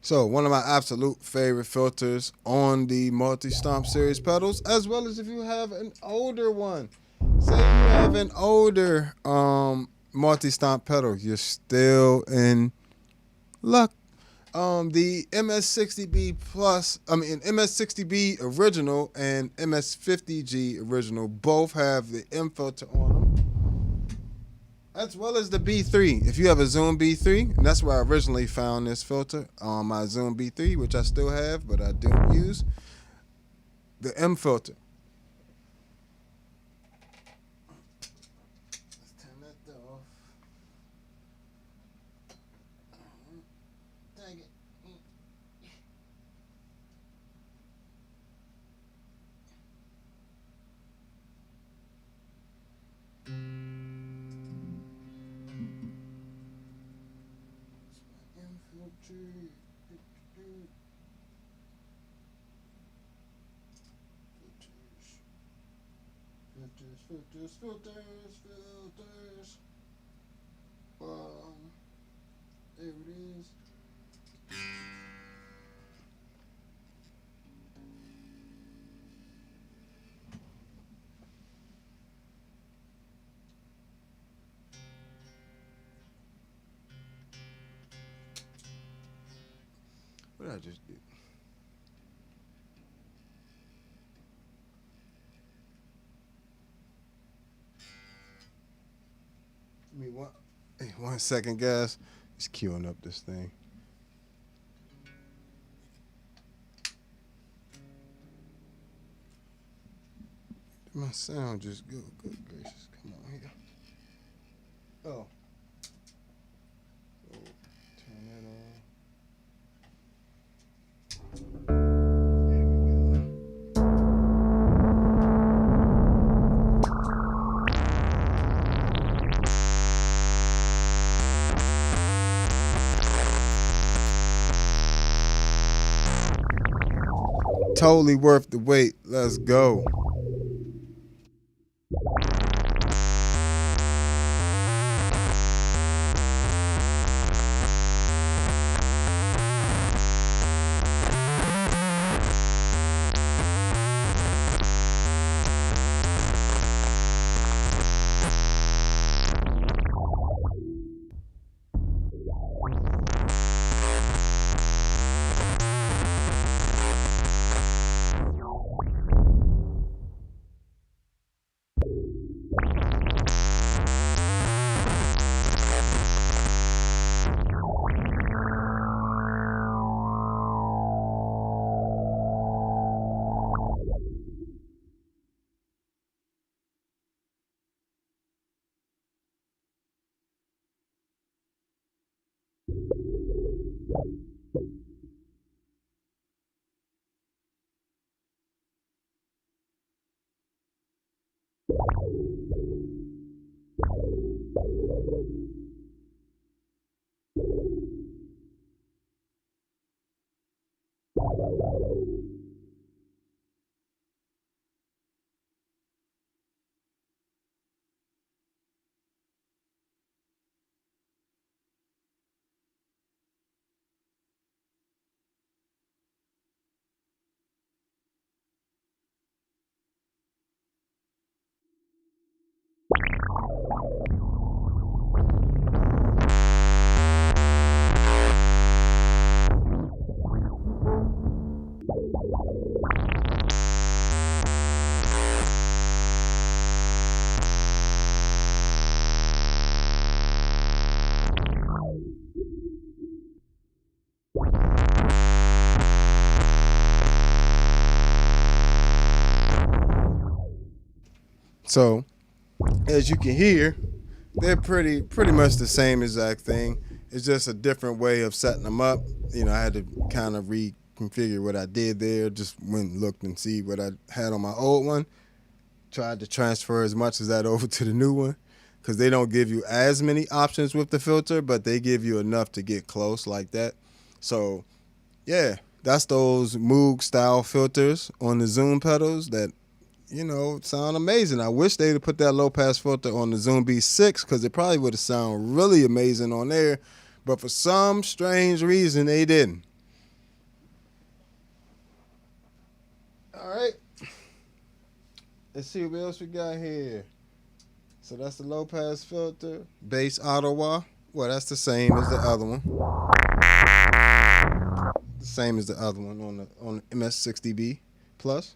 So one of my absolute favorite filters on the multi-stomp series pedals, as well as if you have an older one. Say you have an older multi-stomp pedal, you're still in luck. The MS60B Plus, MS60B Original and MS50G Original both have the M filter on them, as well as the B3. If you have a Zoom B3, and that's where I originally found this filter on my Zoom B3, which I still have, but I don't use, the M filter. Let's turn that off. Dang it. Filters. There it is. What did I just do? Give me one second, guys. Just queuing up this thing. My sound just go. Good gracious. Come on here. Oh. Turn that on. Totally worth the wait. Let's go. So, as you can hear, they're pretty much the same exact thing. It's just a different way of setting them up. You know, I had to kind of reconfigure what I did there. Just went and looked and see what I had on my old one. Tried to transfer as much as that over to the new one, because they don't give you as many options with the filter, but they give you enough to get close like that. So, yeah, that's those Moog style filters on the Zoom pedals that sound amazing. I wish they'd have put that low pass filter on the Zoom B6 because it probably would have sounded really amazing on there. But for some strange reason, they didn't. All right. Let's see what else we got here. So that's the low pass filter. Bass Ottawa. Well, that's the same as the other one. The same as the other one on the MS60B Plus.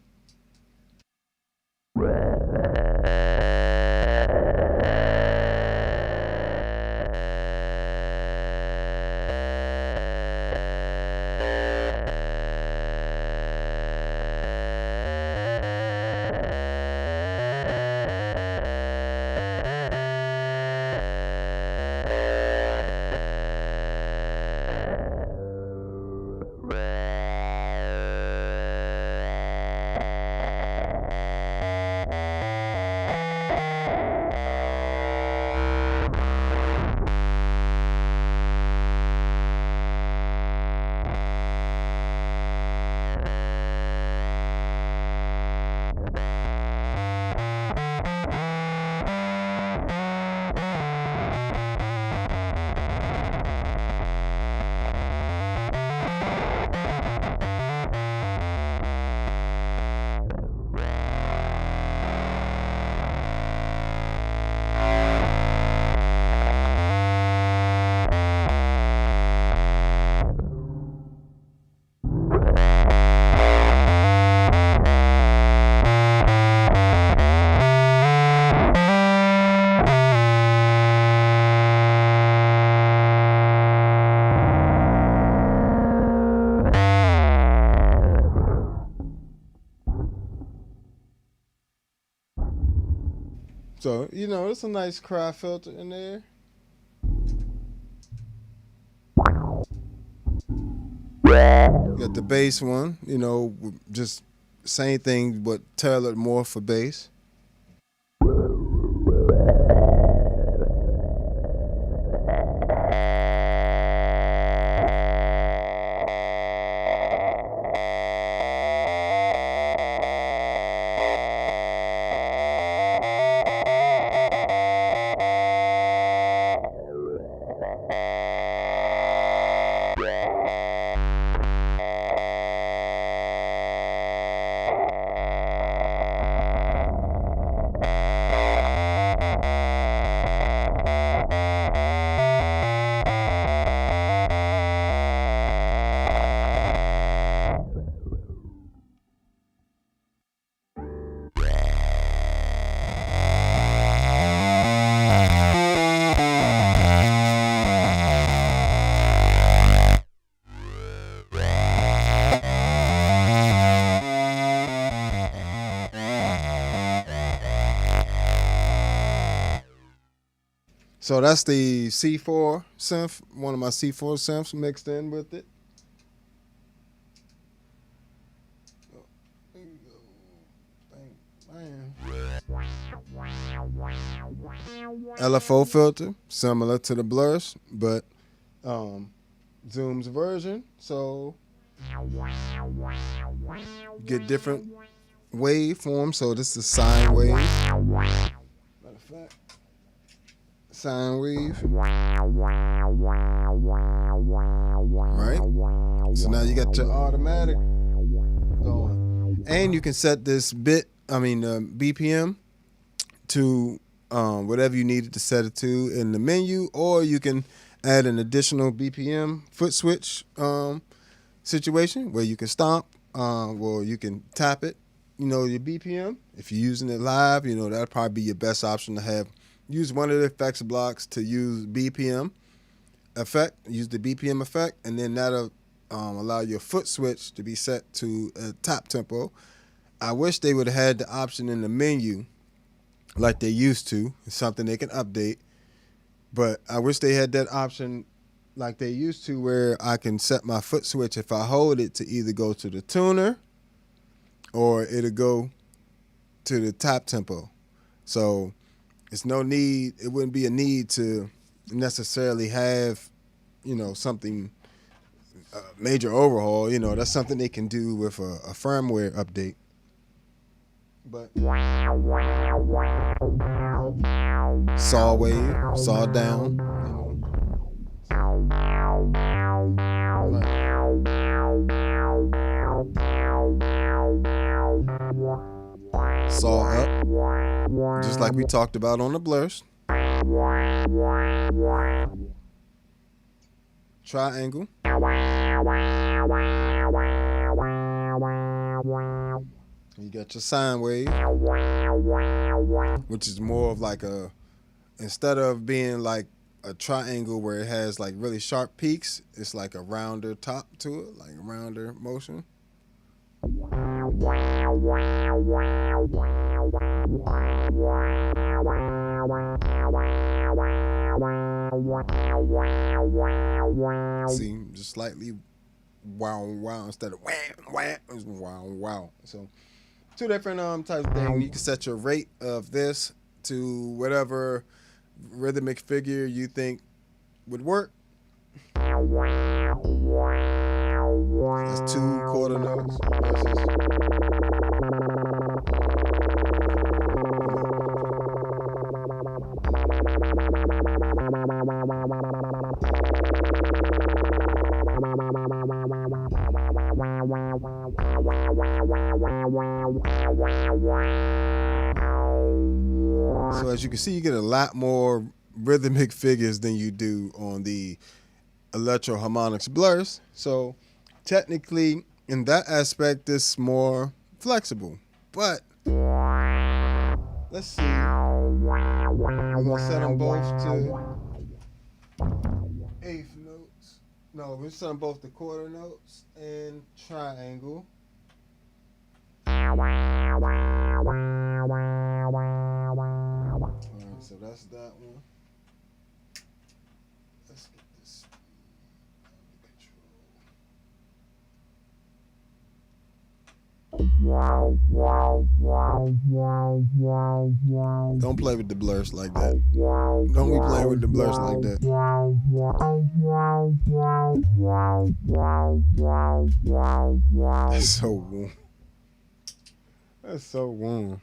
So, it's a nice cry filter in there. Got the bass one, just same thing, but tailored more for bass. So that's the C4 synth, one of my C4 synths mixed in with it. LFO filter, similar to the Blurs, but Zoom's version. So get different waveforms. So this is sine wave. Matter of fact, sine wave. Right? So now you got your automatic going. And you can set this BPM to whatever you needed to set it to in the menu, or you can add an additional BPM foot switch situation where you can stomp, or you can tap it, your BPM. If you're using it live, that'll probably be your best option to have. Use one of the effects blocks to use BPM effect, use the BPM effect, and then that'll allow your foot switch to be set to a tap tempo. I wish they would have had the option in the menu like they used to. It's something they can update. But I wish they had that option like they used to, where I can set my foot switch if I hold it to either go to the tuner or it'll go to the tap tempo. So it's no need, it wouldn't be a need to necessarily have, something, major overhaul. That's something they can do with a firmware update. But saw wave, saw down, saw up, just like we talked about on the blurs. Triangle. You got your sine wave, which is more of like a, instead of being like a triangle where it has like really sharp peaks, it's like a rounder top to it, like a rounder motion. See, just slightly wow wow instead of wham wham, it's wow wow. So two different types of things. You can set your rate of this to whatever rhythmic figure you think would work. That's 2 quarter notes versus so as you can see, you get a lot more rhythmic figures than you do on the electro harmonics blurs. So technically, in that aspect, it's more flexible. But let's see. I'm gonna set them both to eighth notes. No, we're setting both the quarter notes and triangle. Alright, so that's that one. Let's get this under control. Don't play with the blurs like that. Don't be playing with the blurs like that. That's so warm. That's so warm.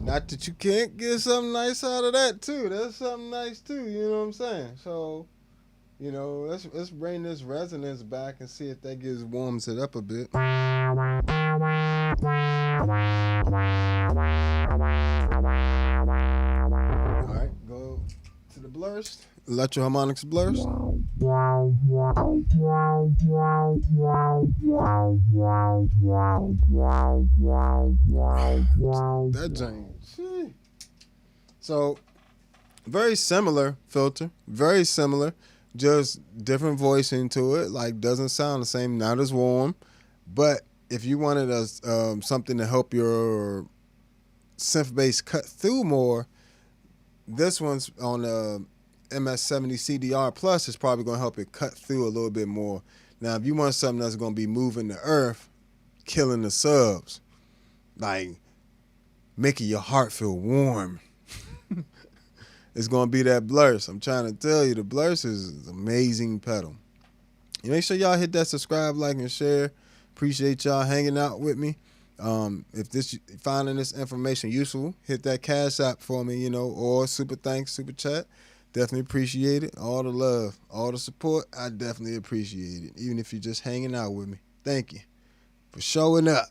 Not that you can't get something nice out of that too. That's something nice too. You know what I'm saying? So, you know, let's bring this resonance back and see if that warms it up a bit. All right, go to the blurs. Electro harmonics blurs. That jank. So very similar filter, very similar, just different voicing to it. Like doesn't sound the same, not as warm. But if you wanted something to help your synth bass cut through more, this one's on the MS-70 CDR Plus is probably going to help it cut through a little bit more. Now, if you want something that's going to be moving the earth, killing the subs, like making your heart feel warm, it's going to be that Blurs. I'm trying to tell you, the Blurs is an amazing pedal. You make sure y'all hit that subscribe, like, and share. Appreciate y'all hanging out with me. If finding this information useful, hit that Cash App for me, you know, or super thanks, super chat. Definitely appreciate it. All the love, all the support, I definitely appreciate it. Even if you're just hanging out with me. Thank you for showing up.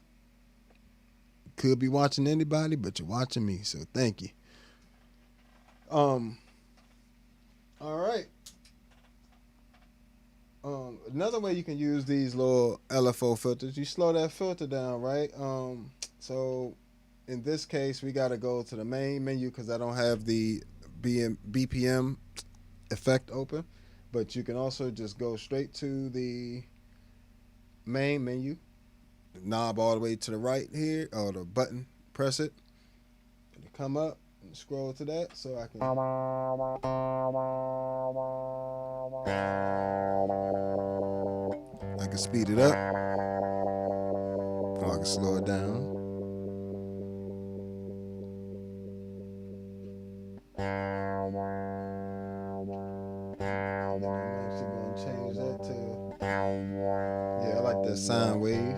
Could be watching anybody, but you're watching me, so thank you. All right. Another way you can use these little LFO filters, you slow that filter down, right? So in this case, we got to go to the main menu because I don't have the BPM effect open, but you can also just go straight to the main menu, the knob all the way to the right here, or the button, press it, and come up and scroll to that so I can speed it up, or I can slow it down. I'm actually going to change that to that sine wave.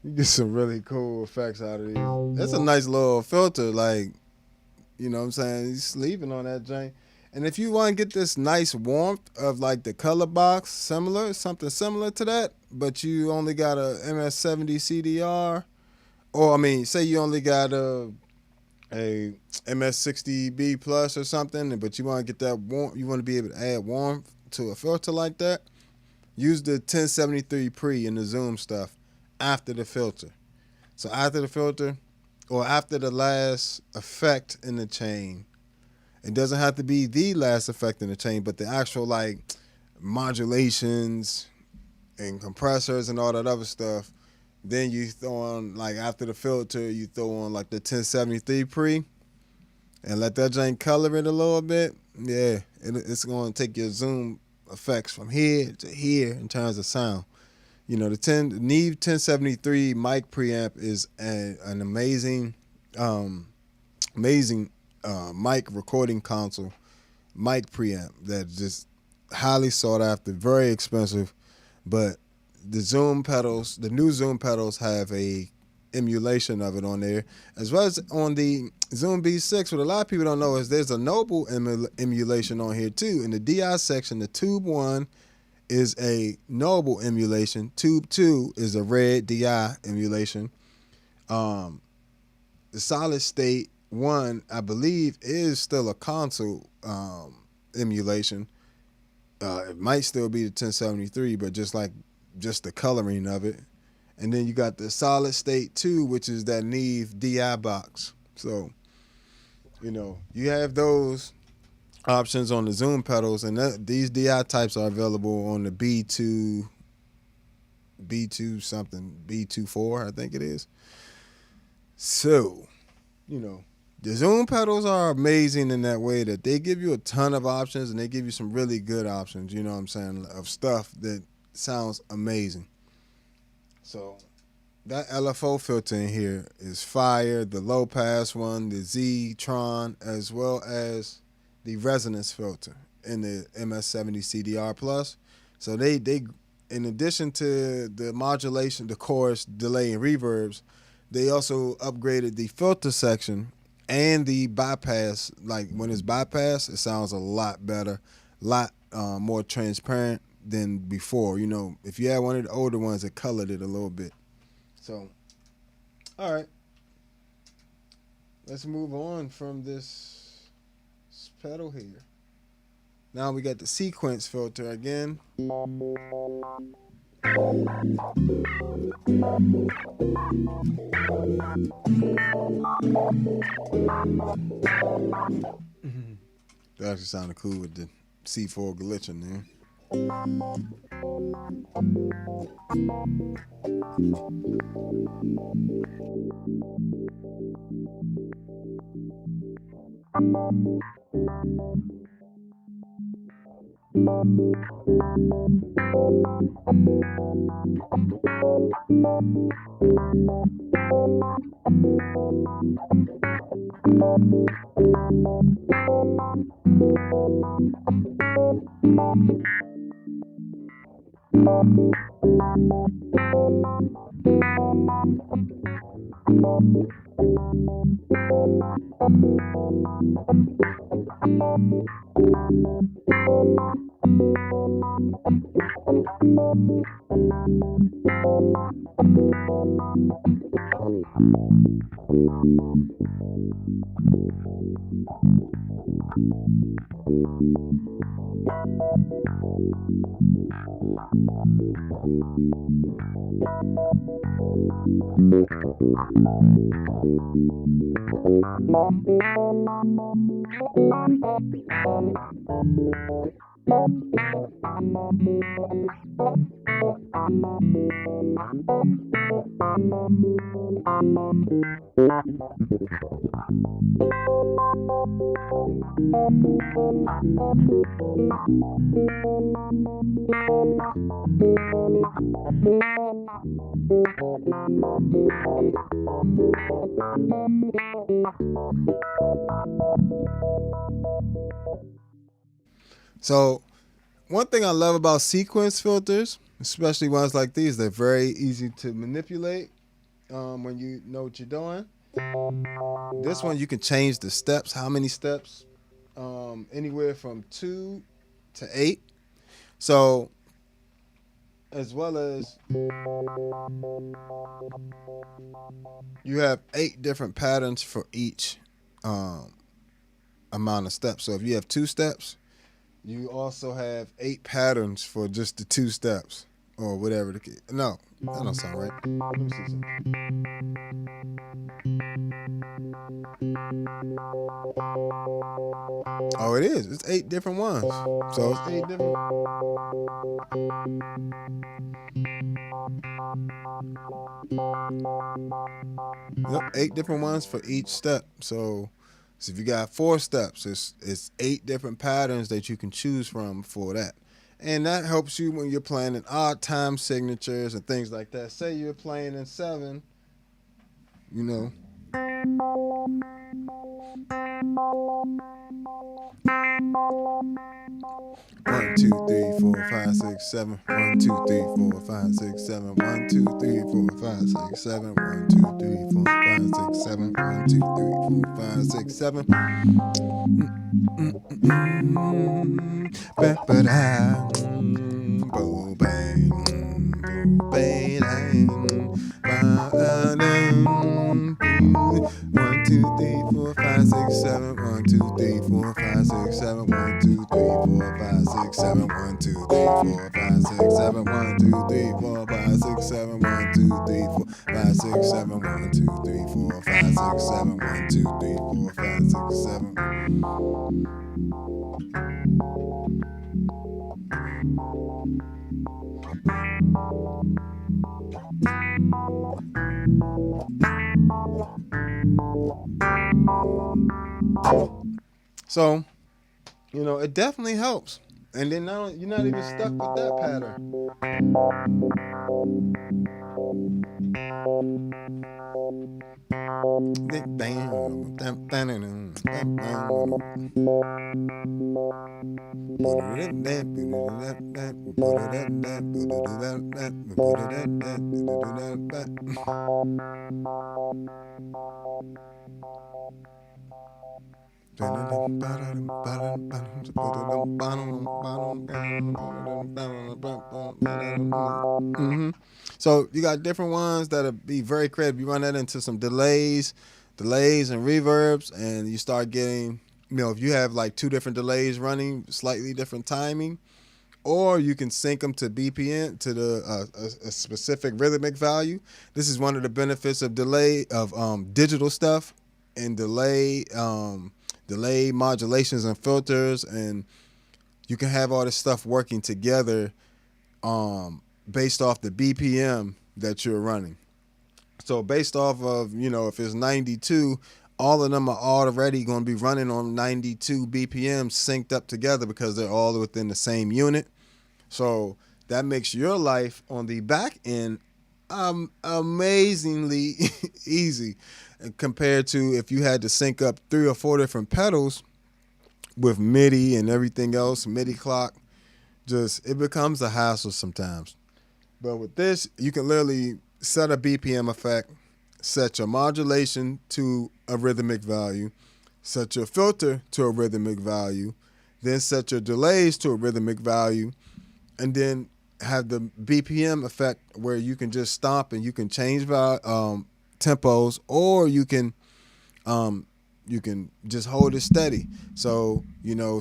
You get some really cool effects out of these. That's a nice little filter, like, you know what I'm saying? He's sleeping on that joint. And if you want to get this nice warmth of like the color box, something similar to that, but you only got a MS-70 CDR, or I mean, say you only got a MS-60B plus or something, but you want to get that warmth, you want to be able to add warmth to a filter like that, use the 1073 pre in the zoom stuff after the filter. So after the filter, or after the last effect in the chain, it doesn't have to be the last effect in the chain, but the actual like modulations and compressors and all that other stuff. Then you throw on, like after the filter, you throw on like the 1073 pre and let that joint color it a little bit. Yeah, it's going to take your zoom effects from here to here in terms of sound. You know, the Neve 1073 mic preamp is an amazing mic recording console, mic preamp that's just highly sought after, very expensive, but the zoom pedals, the new zoom pedals have a emulation of it on there, as well as on the Zoom B6. What a lot of people don't know is there's a Noble emulation on here too. In the DI section, the Tube 1 is a Noble emulation. Tube 2 is a Red DI emulation. The Solid State 1, I believe, is still a console emulation. It might still be the 1073, but just the coloring of it. And then you got the Solid State 2, which is that Neve DI box. So, you know, you have those options on the Zoom pedals, and these DI types are available on the B2 something, B24, I think it is. So, you know, the Zoom pedals are amazing in that way that they give you a ton of options, and they give you some really good options, you know what I'm saying, of stuff that sounds amazing. So that LFO filter in here is fire, the low pass one, the Z-Tron, as well as the resonance filter in the MS-70 CDR Plus. So they in addition to the modulation, the chorus, delay, and reverbs, they also upgraded the filter section and the bypass. Like when it's bypass, it sounds a lot better, a lot more transparent than before. You know, if you had one of the older ones, it colored it a little bit. So, all right, let's move on from this pedal here. Now we got the sequence filter again. That actually sounded cool with the C4 glitching there. So one thing I love about sequence filters, especially ones like these, they're very easy to manipulate when you know what you're doing. This one you can change the steps, how many steps, anywhere from 2 to 8. So as well as you have 8 different patterns for each amount of steps. So if you have 2 steps, you also have 8 patterns for just the 2 steps or whatever the case. No, that don't sound right. Let me see something. Oh, it is. It's 8 different ones. So it's 8 different. Yep, 8 different ones for each step. So if you got 4 steps, it's 8 different patterns that you can choose from for that. And that helps you when you're playing in odd time signatures and things like that. Say you're playing in 7, you know. 1, 2, 3, 4, 5, 6, 7. 1, 2, 3, 4, 5, 6, 7. 1, 2, 3, 4, 5, 6, 7. 1, 2, 3, 4, 5, 6, 7. 1, 2, 3, 4, 5, 6, 7. One, two, three, four, five, six, seven. 1, 2, 3, 4, 5, 6, 7. 1, 2, 3, 4, 5, 6, 7. 1, 2, 3, 4, 5, 6, 7. 1, 2, 3, 4, 5, 6, 7. 1, 2, 3, 4, 5, 6, 7. 1, 2, 3, 4, 5, 6, 7. 1, 2, 3, 4, 5, 6, 7. So, it definitely helps. And then now you're not even stuck with that pattern. So you got different ones that'll be very creative. You run that into some delays and reverbs, and you start getting, if you have like 2 different delays running, slightly different timing, or you can sync them to BPM, to a specific rhythmic value. This is one of the benefits of delay of digital stuff and delay modulations and filters and you can have all this stuff working together based off the BPM that you're running. So based off of, if it's 92, all of them are already going to be running on 92 BPM synced up together because they're all within the same unit. So that makes your life on the back end amazingly easy compared to if you had to sync up 3 or 4 different pedals with MIDI and everything else, MIDI clock. It becomes a hassle sometimes. But with this, you can literally set a BPM effect, set your modulation to a rhythmic value, set your filter to a rhythmic value, then set your delays to a rhythmic value, and then have the BPM effect where you can just stomp and you can change tempos, or you can just hold it steady. So,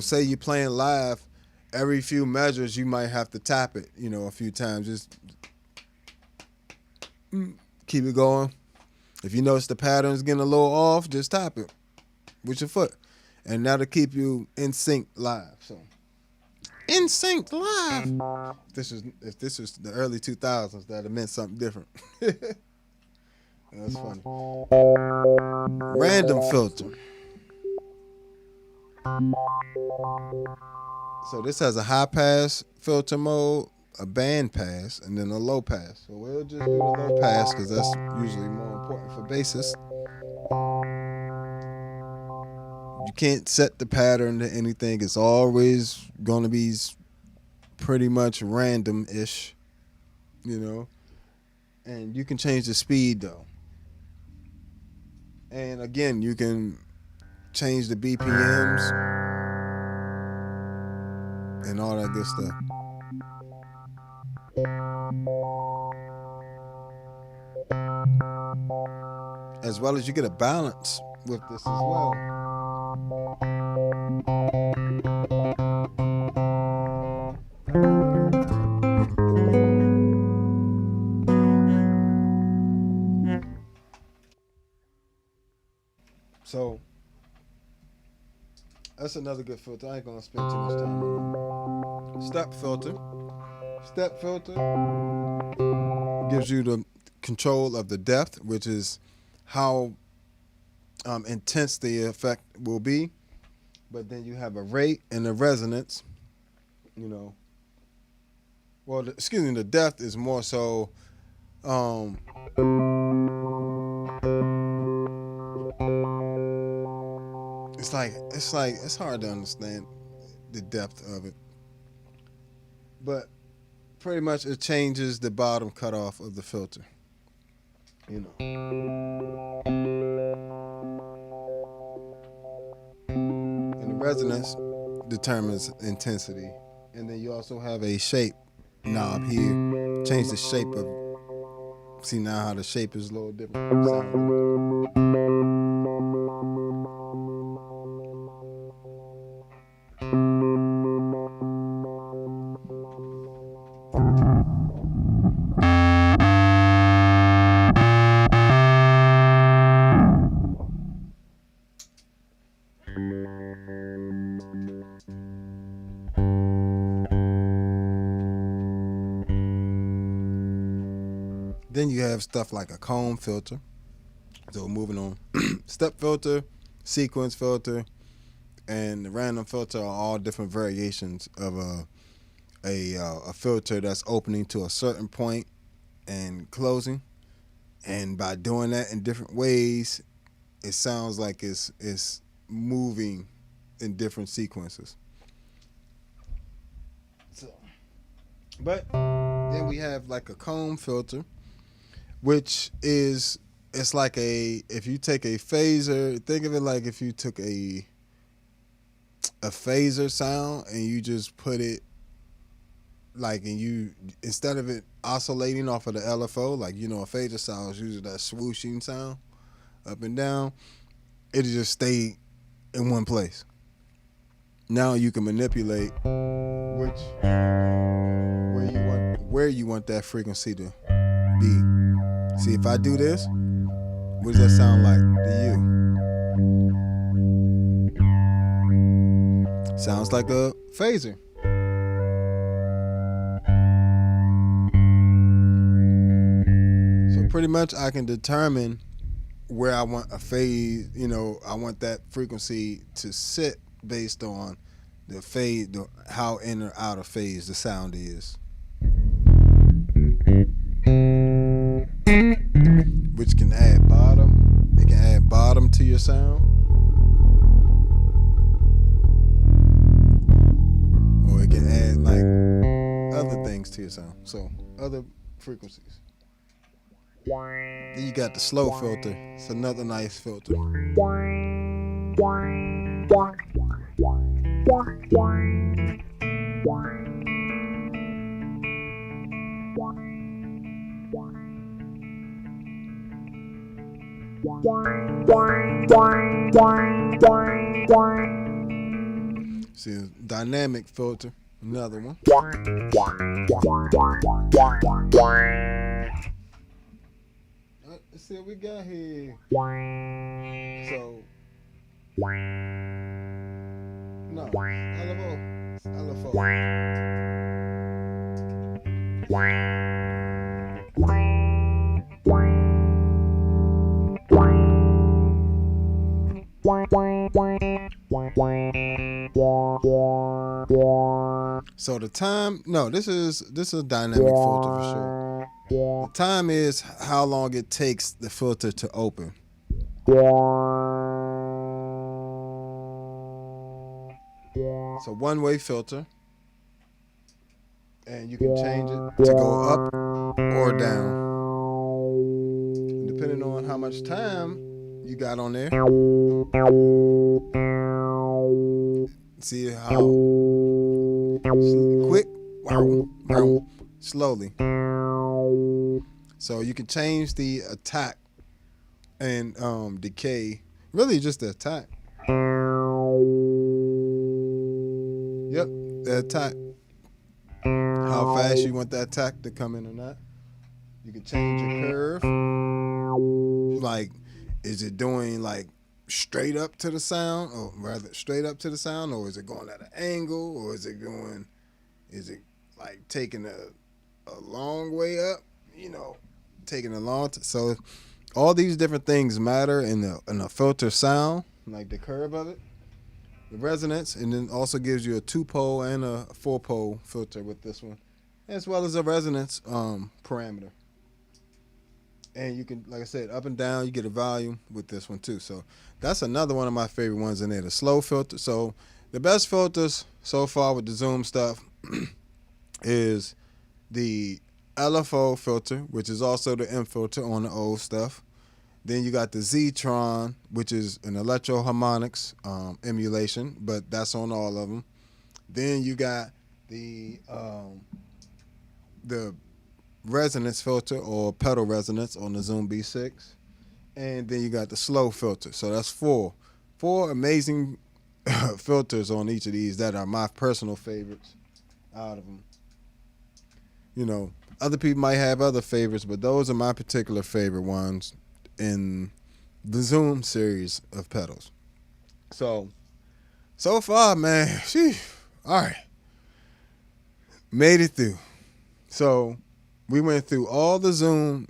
say you're playing live, every few measures you might have to tap it, a few times. Just keep it going. If you notice the pattern's getting a little off, just tap it with your foot. And that'll keep you in sync live. So, in sync live. If this was the early 2000s, that'd have meant something different. That's funny. Random filter. So this has a high pass filter mode, a band pass, and then a low pass. So we'll just do the low pass because that's usually more important for bassists. You can't set the pattern to anything. It's always going to be pretty much random-ish, And you can change the speed, though. And again, you can change the BPMs and all that good stuff. As well as you get a balance with this as well. So that's another good filter. I ain't gonna spend too much time on it. Step filter. Step filter gives you the control of the depth, which is how intense the effect will be. But then you have a rate and a resonance. Well, the depth is more so. It's hard to understand the depth of it, but pretty much it changes the bottom cutoff of the filter. And the resonance determines intensity, and then you also have a shape knob here. Change the shape of. See now how the shape is a little different. Then you have stuff like a comb filter. So moving on. Step filter, sequence filter, and the random filter are all different variations of a filter that's opening to a certain point and closing. And by doing that in different ways, it sounds like it's moving in different sequences. But then we have like a comb filter, which is, it's like if you take a phaser, think of it like if you took a phaser sound and you just put it like, and you, instead of it oscillating off of the LFO, like, a phaser sound is usually that swooshing sound up and down, it'll just stay in one place. Now you can manipulate where you want that frequency to be. See, if I do this, what does that sound like to you? Sounds like a phaser. pretty much I can determine where I want a phase. I want that frequency to sit based on the phase, how in or out of phase the sound is, which can add bottom. It can add bottom to your sound, or it can add like other things to your sound. So other frequencies. Then you got the slow filter. It's another nice filter. See, dynamic filter, another one. Let's see what we got here. So, no, LFO. So the time, no, this is a dynamic filter for sure. The time is how long it takes the filter to open. So one-way filter, and you can change it to go up or down, depending on how much time you got on there. See how quick, slowly. So you can change the attack and decay. Really, just the attack. Yep, the attack. How fast you want the attack to come in or not. You can change your curve. Like, is it doing like straight up to the sound, or rather straight up to the sound, or is it going at an angle, or is it like taking a long way up, taking a long so all these different things matter in the filter sound, like the curve of it, the resonance, and then also gives you a 2-pole and a 4-pole filter with this one, as well as a resonance parameter. And you can, like I said, up and down, you get a volume with this one too. So that's another one of my favorite ones in there, the slow filter. So the best filters so far with the Zoom stuff is the LFO filter, which is also the M filter on the old stuff. Then you got the Z-Tron, which is an electro-harmonics emulation, but that's on all of them. Then you got the resonance filter or pedal resonance on the Zoom B6. And then you got the slow filter. So that's four amazing filters on each of these that are my personal favorites out of them. Other people might have other favorites, but those are my particular favorite ones in the Zoom series of pedals. So far, man, all right, made it through. So we went through all the Zoom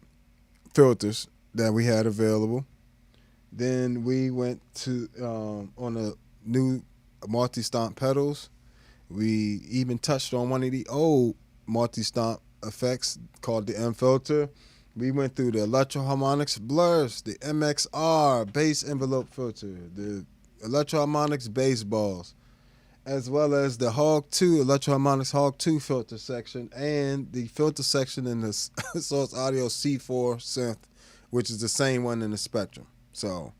filters that we had available. Then we went to on the new multi-stomp pedals. We even touched on one of the old multi-stomp effects called the M filter. We went through the Electro-Harmonics blurs, the MXR bass envelope filter, the Electro-Harmonics bass balls, as well as the Hog 2, Electro-Harmonics Hog 2 filter section, and the filter section in the Source Audio C4 synth, which is the same one in the Spectrum. So,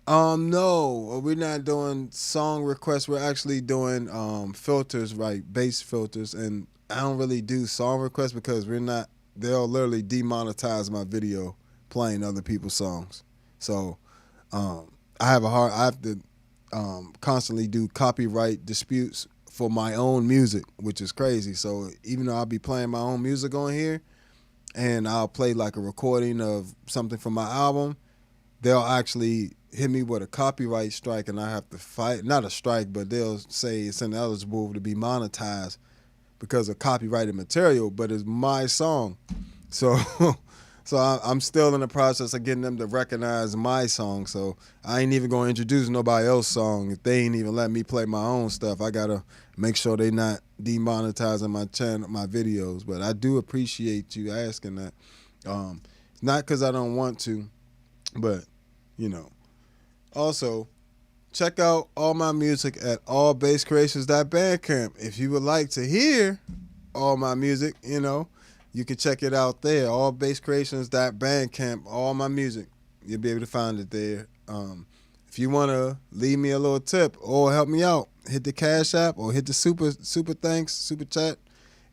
no, we're not doing song requests. We're actually doing filters, right, bass filters, and I don't really do song requests because they'll literally demonetize my video playing other people's songs. So, I have to constantly do copyright disputes for my own music, which is crazy. So even though I'll be playing my own music on here and I'll play like a recording of something from my album, they'll actually hit me with a copyright strike and I have to fight, not a strike, but they'll say it's ineligible to be monetized because of copyrighted material, but it's my song. So So I'm still in the process of getting them to recognize my song. So I ain't even gonna introduce nobody else's song if they ain't even let me play my own stuff. I gotta make sure they not demonetizing my channel, my videos. But I do appreciate you asking that. It's not because I don't want to, but you know. Also, check out all my music at allbasscreations.bandcamp. If you would like to hear all my music, you know, you can check it out there. Allbasscreations.bandcamp. All my music, you'll be able to find it there. If you want to leave me a little tip or help me out, hit the Cash App or hit the super thanks, super chat.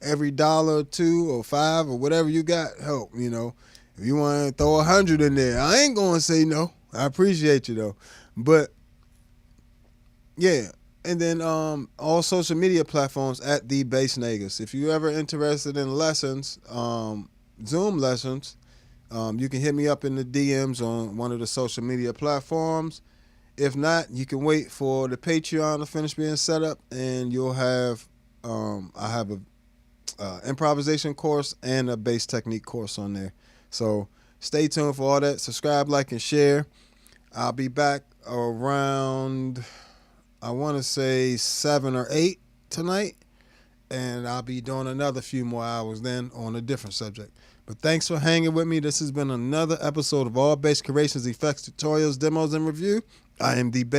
Every $1 or $2 or $5 or whatever you got, help, you know. If you want to throw 100 in there, I ain't going to say no. I appreciate you, though. But, yeah. And then all social media platforms at The Bass Nagus. If you're ever interested in lessons, Zoom lessons, you can hit me up in the DMs on one of the social media platforms. If not, you can wait for the Patreon to finish being set up, and you'll have I have a improvisation course and a bass technique course on there. So stay tuned for all that. Subscribe, like, and share. I'll be back around, I want to say 7 or 8 tonight, and I'll be doing another few more hours then on a different subject. But thanks for hanging with me. This has been another episode of All Bass Creations, Effects, Tutorials, Demos, and Review. I am The Bass.